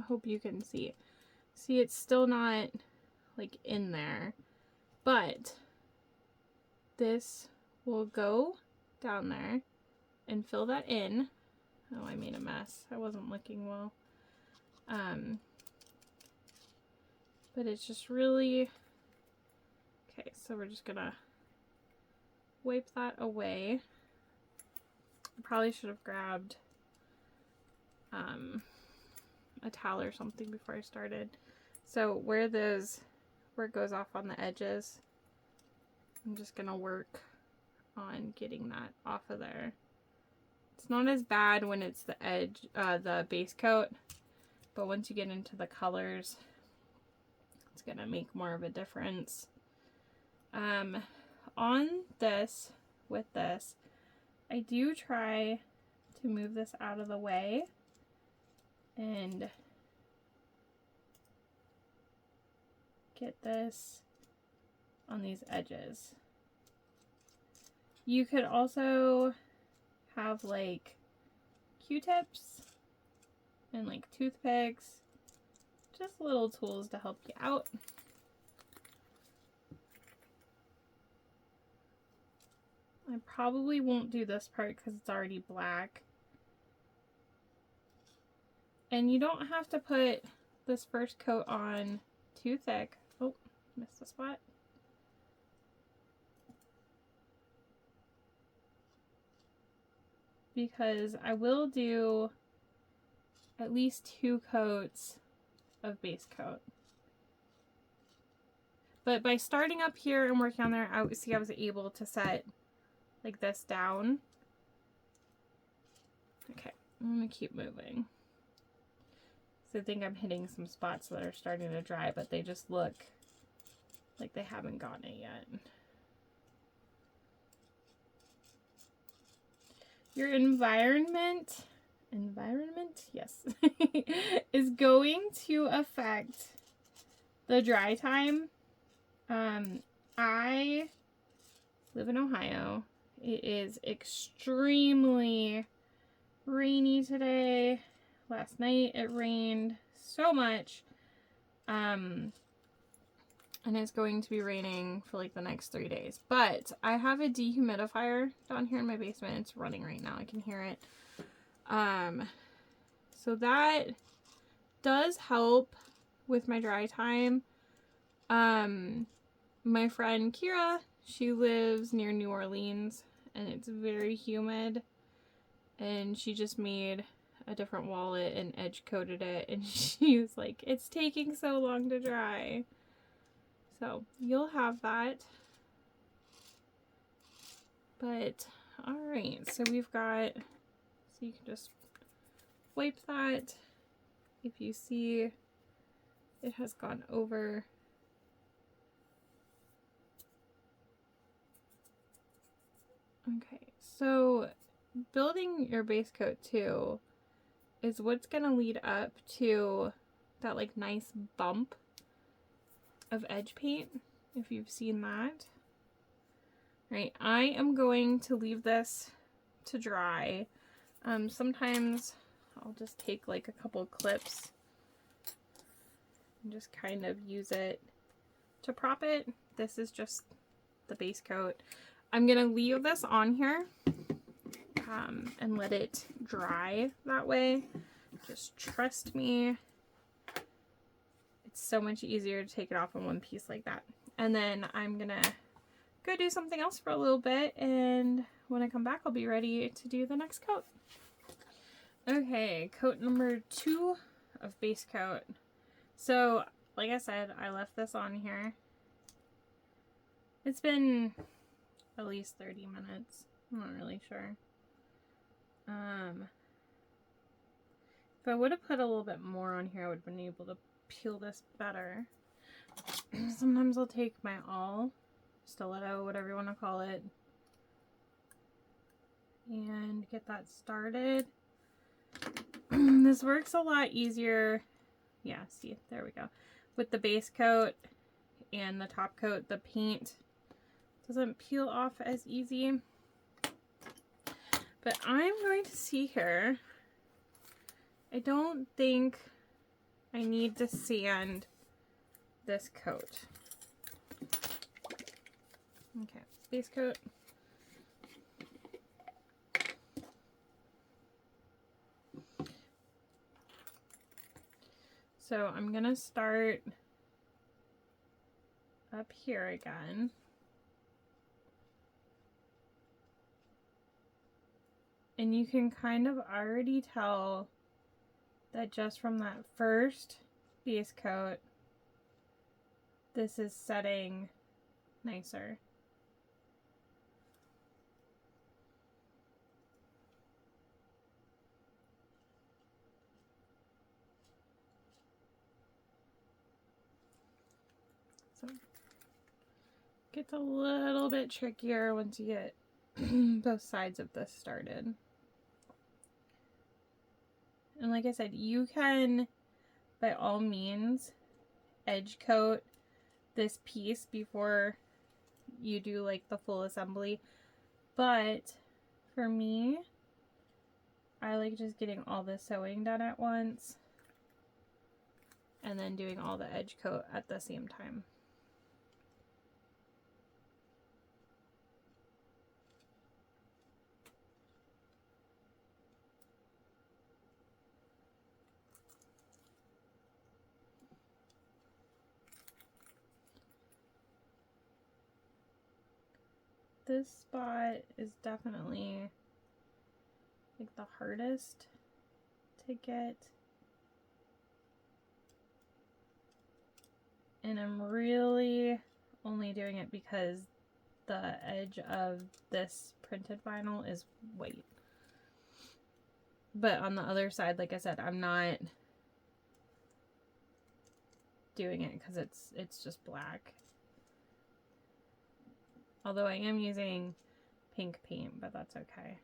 [SPEAKER 1] hope you can see. See, it's still not like in there, but this will go down there and fill that in. Oh, I made a mess. I wasn't looking well. But it's just really, okay, so we're just gonna wipe that away. I probably should have grabbed a towel or something before I started. So where it goes off on the edges, I'm just gonna work on getting that off of there. It's not as bad when it's the edge, the base coat, but once you get into the colors, it's gonna make more of a difference. On this, with this, I do try to move this out of the way and get this on these edges. You could also have like Q-tips and like toothpicks, just little tools to help you out. I probably won't do this part because it's already black. And you don't have to put this first coat on too thick. Oh, missed a spot. Because I will do at least 2 coats of base coat. But by starting up here and working on there, I was able to set like this down. Okay, I'm gonna keep moving. So I think I'm hitting some spots that are starting to dry, but they just look like they haven't gotten it yet. Your environment environment, yes, is going to affect the dry time. I live in Ohio. It is extremely rainy today. Last night it rained so much. And it's going to be raining for like the next 3 days. But I have a dehumidifier down here in my basement. It's running right now. I can hear it. So that does help with my dry time. My friend Kira, she lives near New Orleans and it's very humid, and she just made a different wallet and edge coated it, and she was like, it's taking so long to dry. So you'll have that. But alright, so we've got, so you can just wipe that. If you see it has gone over. Okay, so building your base coat too is what's gonna lead up to that like nice bump of edge paint, if you've seen that. Right, I am going to leave this to dry. Sometimes I'll just take like a couple clips and just kind of use it to prop it. This is just the base coat. I'm gonna leave this on here and let it dry that way. Just trust me. It's so much easier to take it off in one piece like that. And then I'm gonna go do something else for a little bit, and when I come back I'll be ready to do the next coat. Okay, coat number 2 of base coat. So like I said, I left this on here. It's been at least 30 minutes. I'm not really sure. If I would have put a little bit more on here, I would have been able to peel this better. Sometimes I'll take my awl, stiletto, whatever you want to call it, and get that started. This works a lot easier. Yeah, see, there we go. With the base coat and the top coat, the paint doesn't peel off as easy. But I'm going to see here. I don't think I need to sand this coat. Okay, base coat. So I'm gonna start up here again. And you can kind of already tell that just from that first base coat, this is setting nicer. So it gets a little bit trickier once you get both sides of this started. And like I said, you can, by all means, edge coat this piece before you do like the full assembly. But for me, I like just getting all the sewing done at once and then doing all the edge coat at the same time. This spot is definitely like the hardest to get. And I'm really only doing it because the edge of this printed vinyl is white. But on the other side, like I said, I'm not doing it because it's just black. Although I am using pink paint, but that's okay.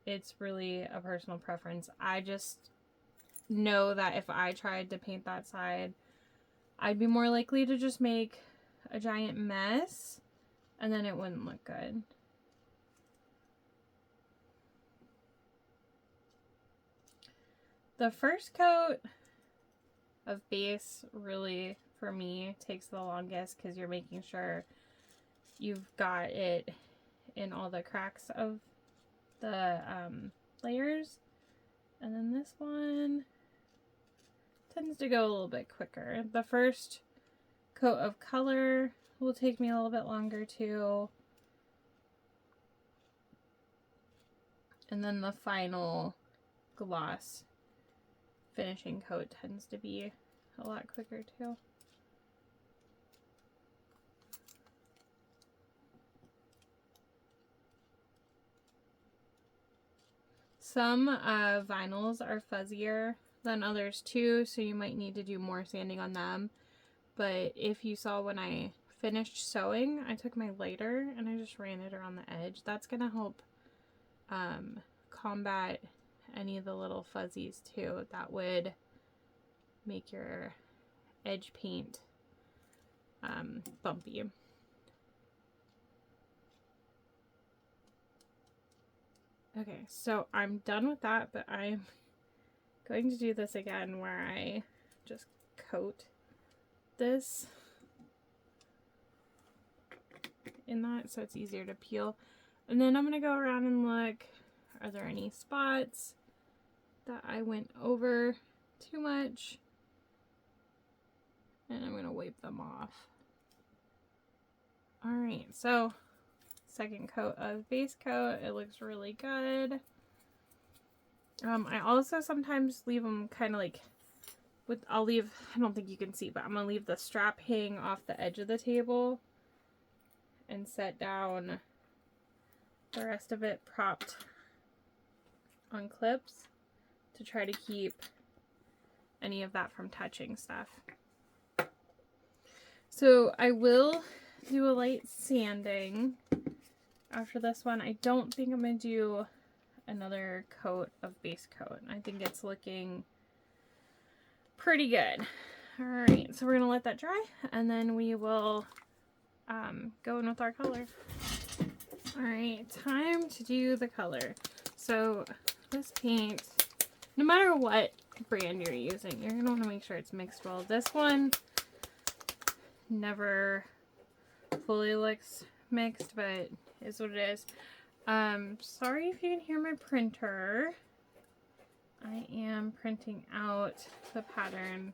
[SPEAKER 1] it's really a personal preference. I just know that if I tried to paint that side, I'd be more likely to just make a giant mess, and then it wouldn't look good. The first coat of base really, for me, takes the longest because you're making sure you've got it in all the cracks of the layers. And then this one tends to go a little bit quicker. The first coat of color will take me a little bit longer too. And then the final gloss finishing coat tends to be a lot quicker too. Some vinyls are fuzzier than others too, so you might need to do more sanding on them. But if you saw when I finished sewing, I took my lighter and I just ran it around the edge. That's gonna help combat any of the little fuzzies too. That would make your edge paint bumpy. Okay, so I'm done with that, but I'm going to do this again where I just coat this in that so it's easier to peel. And then I'm going to go around and look, are there any spots that I went over too much? And I'm going to wipe them off. Alright, so second coat of base coat. It looks really good. I also sometimes leave them kind of like I'll leave, I don't think you can see, but I'm going to leave the strap hang off the edge of the table and set down the rest of it propped on clips to try to keep any of that from touching stuff. So I will do a light sanding after this one. I don't think I'm going to do another coat of base coat. I think it's looking pretty good. Alright, so we're going to let that dry and then we will go in with our color. Alright, time to do the color. So this paint, no matter what brand you're using, you're going to want to make sure it's mixed well. This one never fully looks mixed, but is what it is. Sorry if you can hear my printer. I am printing out the pattern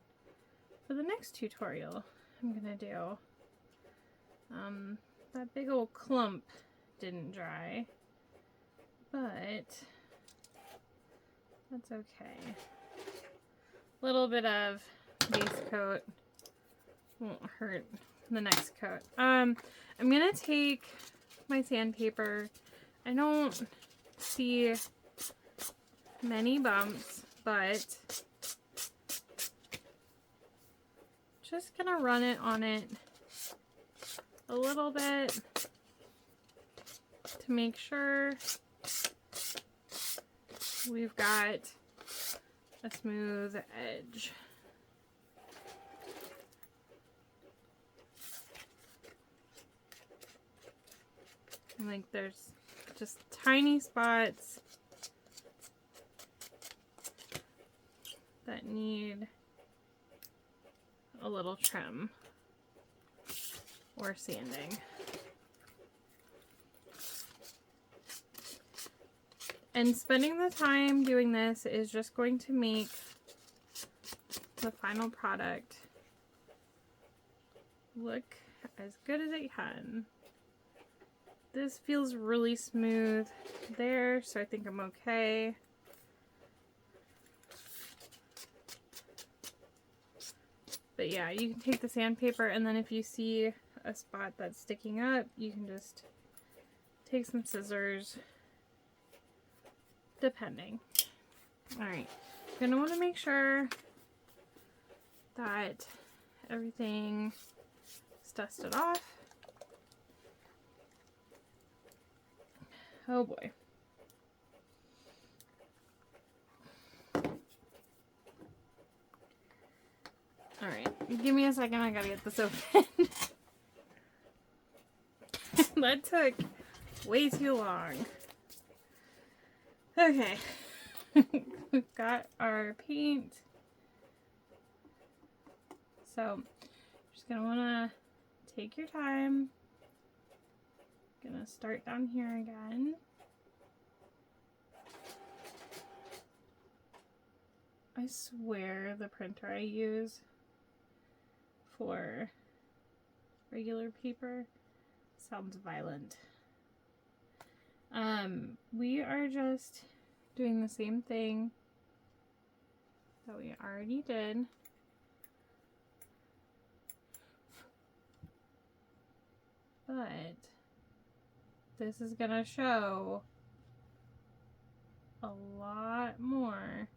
[SPEAKER 1] for the next tutorial I'm gonna do. That big old clump didn't dry, but that's okay. A little bit of base coat won't hurt the next coat. I'm gonna take my sandpaper. I don't see many bumps, but just gonna run it on it a little bit to make sure we've got a smooth edge. Like there's just tiny spots that need a little trim or sanding. And spending the time doing this is just going to make the final product look as good as it can. This feels really smooth there, so I think I'm okay. But yeah, you can take the sandpaper, and then if you see a spot that's sticking up, you can just take some scissors, depending. Alright, you're going to want to make sure that everything is dusted off. Oh boy. Give me a second, I gotta get this open. That took way too long. Okay. We've got our paint. So, just gonna wanna take your time. Gonna start down here again. I swear the printer I use for regular paper sounds violent. We are just doing the same thing that we already did. But this is gonna show a lot more.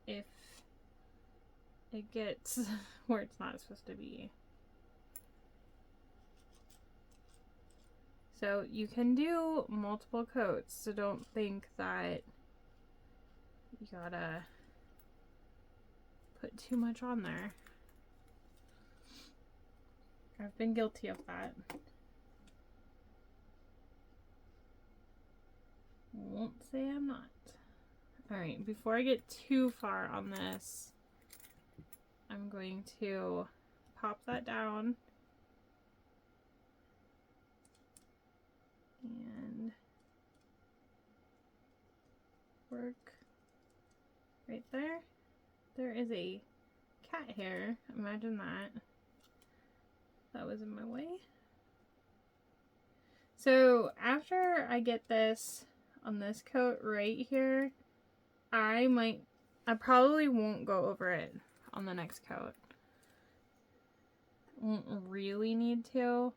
[SPEAKER 1] If it gets where it's not supposed to be. So you can do multiple coats, so don't think that you gotta put too much on there. I've been guilty of that. Won't say I'm not. Alright, before I get too far on this, I'm going to pop that down and work right there. There is a cat hair. Imagine that. That was in my way. So after I get this on this coat right here, I probably won't go over it on the next coat. Won't really need to.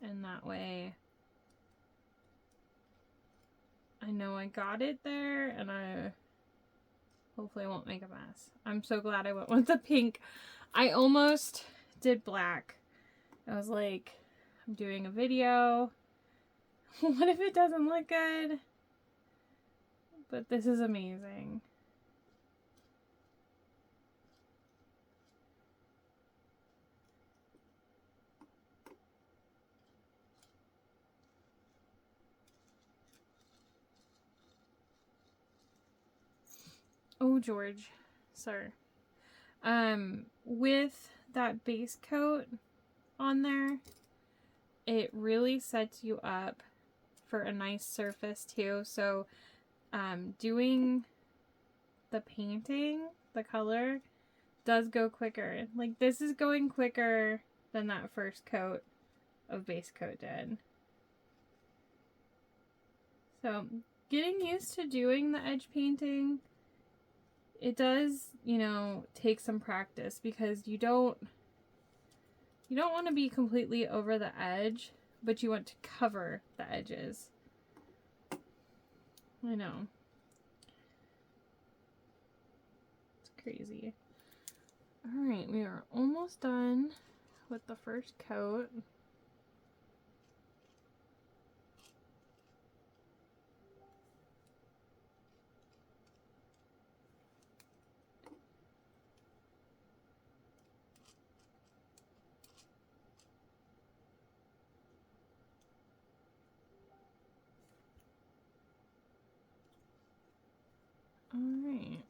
[SPEAKER 1] And that way I know I got it there, and I hopefully won't make a mess. I'm so glad I went with the pink. I almost did black. I was like, I'm doing a video. What if it doesn't look good? But this is amazing. Oh, George, sir. With that base coat on there, it really sets you up for a nice surface too. So, doing the painting, the color, does go quicker. Like, this is going quicker than that first coat of base coat did. So, getting used to doing the edge painting, it does, you know, take some practice, because you don't want to be completely over the edge, but you want to cover the edges. I know. It's crazy. Alright, we are almost done with the first coat. Alright.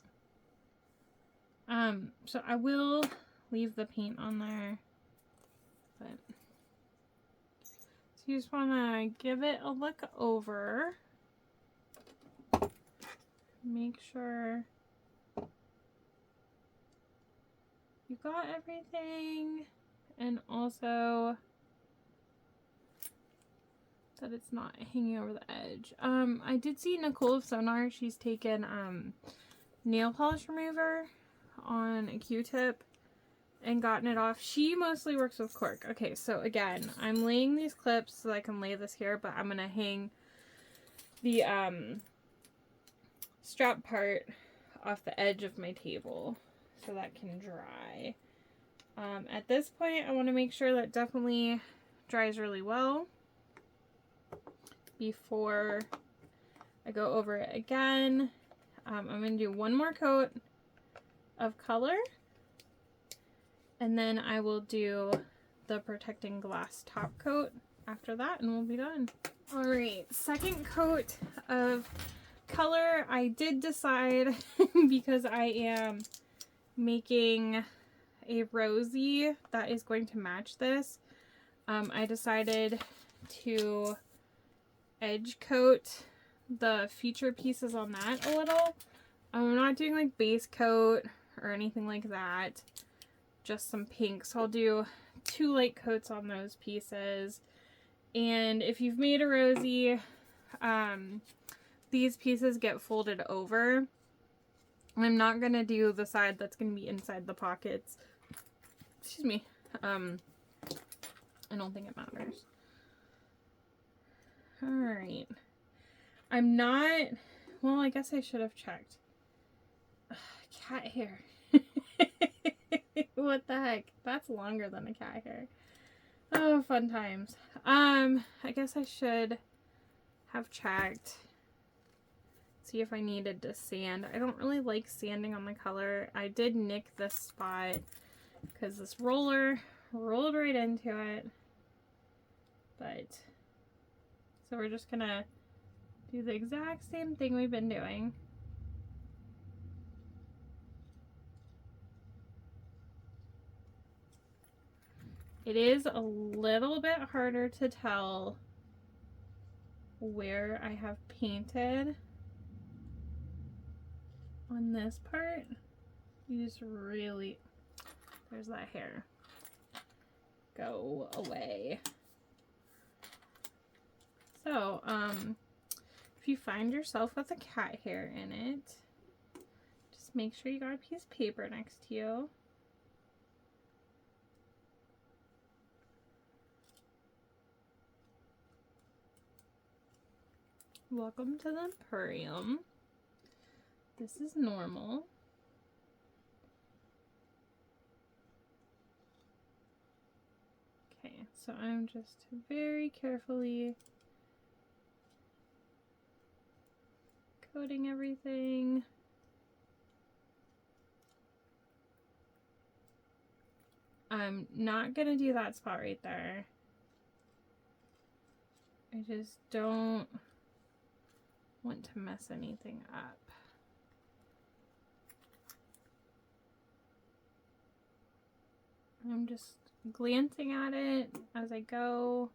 [SPEAKER 1] So I will leave the paint on there, but so you just want to give it a look over. Make sure you got everything, and also that it's not hanging over the edge. I did see Nicole of Sonar. She's taken nail polish remover on a Q-tip and gotten it off. She mostly works with cork. Okay, so again, I'm laying these clips so I can lay this here, but I'm gonna hang the strap part off the edge of my table so that can dry. At this point, I want to make sure that definitely dries really well before I go over it again. I'm going to do one more coat of color, and then I will do the protecting glass top coat after that, and we'll be done. Alright, second coat of color. I did decide because I am making a rosy that is going to match this. I decided to edge coat the feature pieces on that a little. I'm not doing like base coat or anything like that, just some pink. So I'll do 2 light coats on those pieces. And if you've made a rosy, these pieces get folded over. I'm not going to do the side that's going to be inside the pockets. Excuse me. I don't think it matters. Alright. I'm not... Well, I guess I should have checked. Ugh, cat hair. What the heck? That's longer than a cat hair. Oh, fun times. I guess I should have checked. See if I needed to sand. I don't really like sanding on the color. I did nick this spot because this roller rolled right into it. But, so we're just gonna do the exact same thing we've been doing. It is a little bit harder to tell where I have painted on this part. You just really, there's that hair. Go away. So, if you find yourself with a cat hair in it, just make sure you got a piece of paper next to you. Welcome to the Empurrium. This is normal. Okay, so I'm just very carefully coating everything. I'm not gonna do that spot right there. I just don't want to mess anything up. I'm just glancing at it as I go.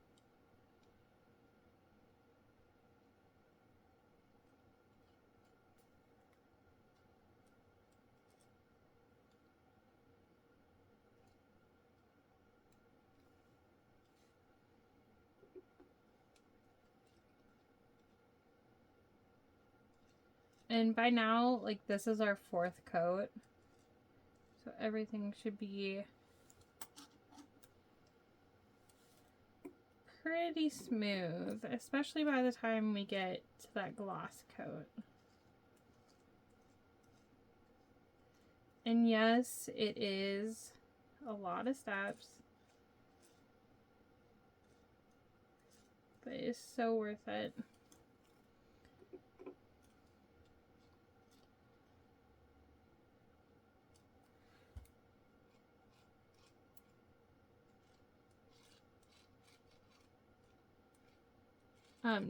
[SPEAKER 1] And by now, like, this is our 4th coat. So everything should be pretty smooth, especially by the time we get to that gloss coat. And yes, it is a lot of steps, but it's so worth it.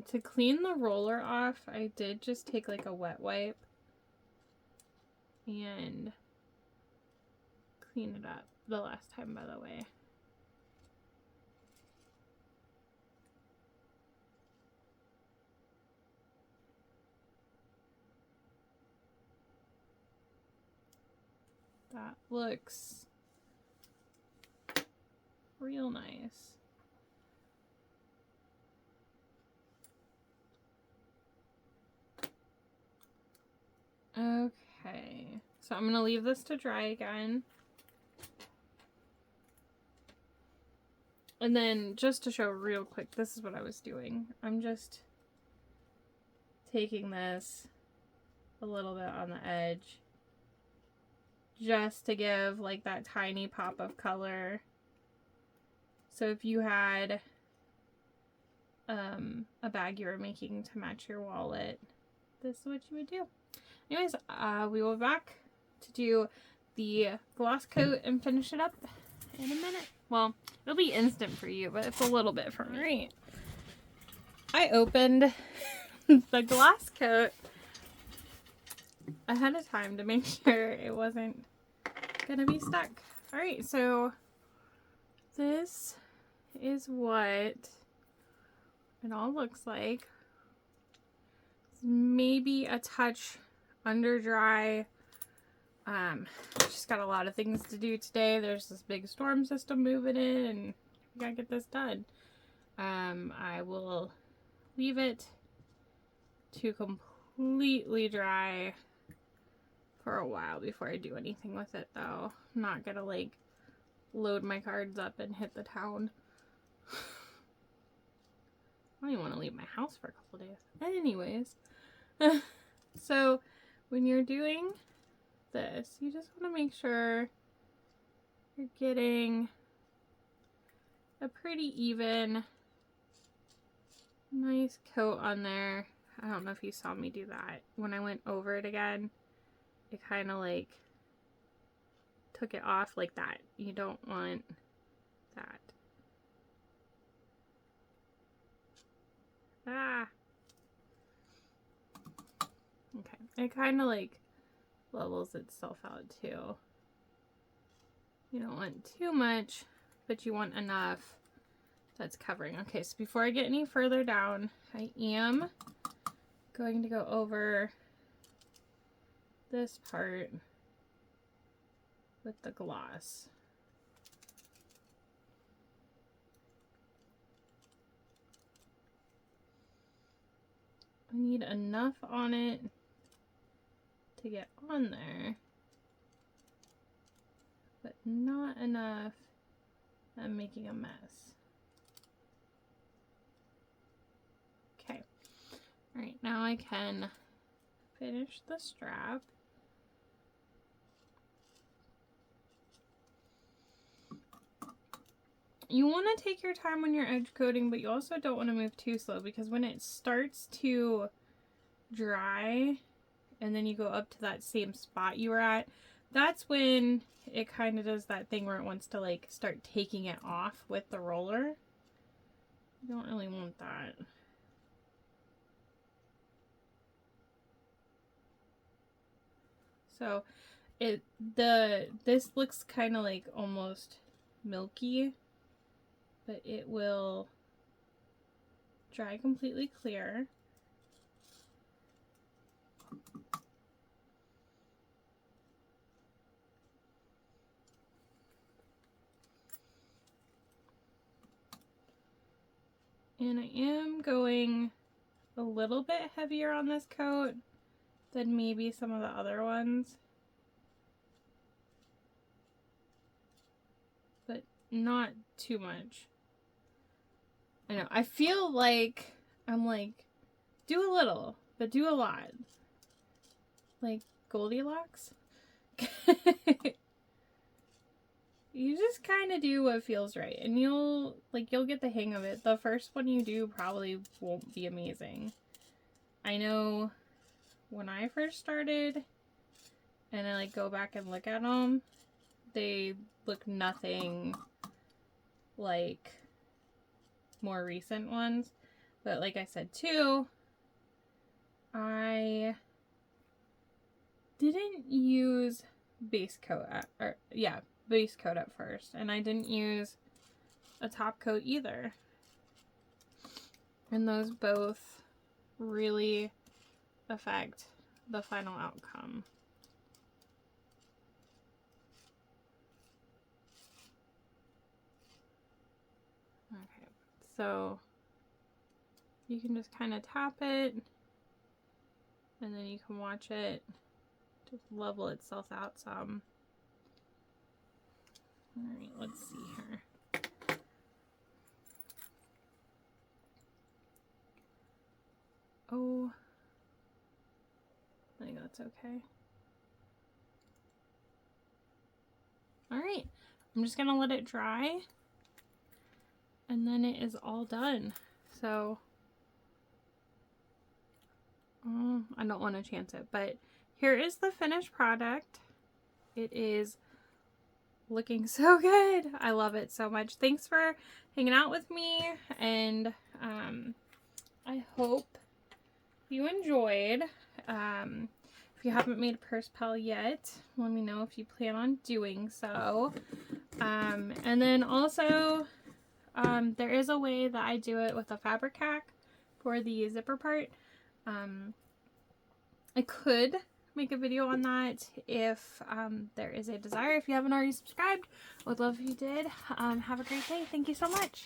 [SPEAKER 1] To clean the roller off, I did just take like a wet wipe and clean it up the last time, by the way. That looks real nice. Okay, so I'm gonna leave this to dry again. And then just to show real quick, this is what I was doing. I'm just taking this a little bit on the edge just to give like that tiny pop of color. So if you had a bag you were making to match your wallet, this is what you would do. Anyways, we will be back to do the gloss coat and finish it up in a minute. Well, it'll be instant for you, but it's a little bit for me. Right. I opened the gloss coat ahead of time to make sure it wasn't gonna be stuck. Alright, so this is what it all looks like. Maybe a touch under dry. Just got a lot of things to do today. There's this big storm system moving in and we gotta get this done. I will leave it to completely dry for a while before I do anything with it though. I'm not gonna like load my cards up and hit the town. I don't even want to leave my house for a couple days. Anyways, so when you're doing this, you just want to make sure you're getting a pretty even, nice coat on there. I don't know if you saw me do that. When I went over it again, it kind of like took it off like that. You don't want that. Ah. Okay. It kind of like levels itself out too. You don't want too much, but you want enough that's covering. Okay, so before I get any further down, I am going to go over this part with the gloss. I need enough on it to get on there, but not enough that I'm making a mess. Okay. Alright, now I can finish the strap. You want to take your time when you're edge coating, but you also don't want to move too slow, because when it starts to dry and then you go up to that same spot you were at, that's when it kind of does that thing where it wants to like start taking it off with the roller. You don't really want that. So this looks kind of like almost milky, but it will dry completely clear. And I am going a little bit heavier on this coat than maybe some of the other ones, but not too much. I know, I feel like I'm like, do a little, but do a lot. Like Goldilocks. You just kind of do what feels right, and you'll get the hang of it. The first one you do probably won't be amazing. I know when I first started and I like go back and look at them, they look nothing like more recent ones. But like I said too, I didn't use base coat base coat at first, and I didn't use a top coat either, and those both really affect the final outcome. Okay, so you can just kind of tap it, and then you can watch it just level itself out some. Alright, let's see here. Oh, I think that's okay. Alright, I'm just gonna let it dry, and then it is all done. So I don't want to chance it, but here is the finished product. It is looking so good. I love it so much. Thanks for hanging out with me, and I hope you enjoyed. If you haven't made a purse pal yet, let me know if you plan on doing so. And then also, there is a way that I do it with a fabric hack for the zipper part. I could make a video on that if there is a desire. If you haven't already subscribed, I would love if you did. Have a great day. Thank you so much.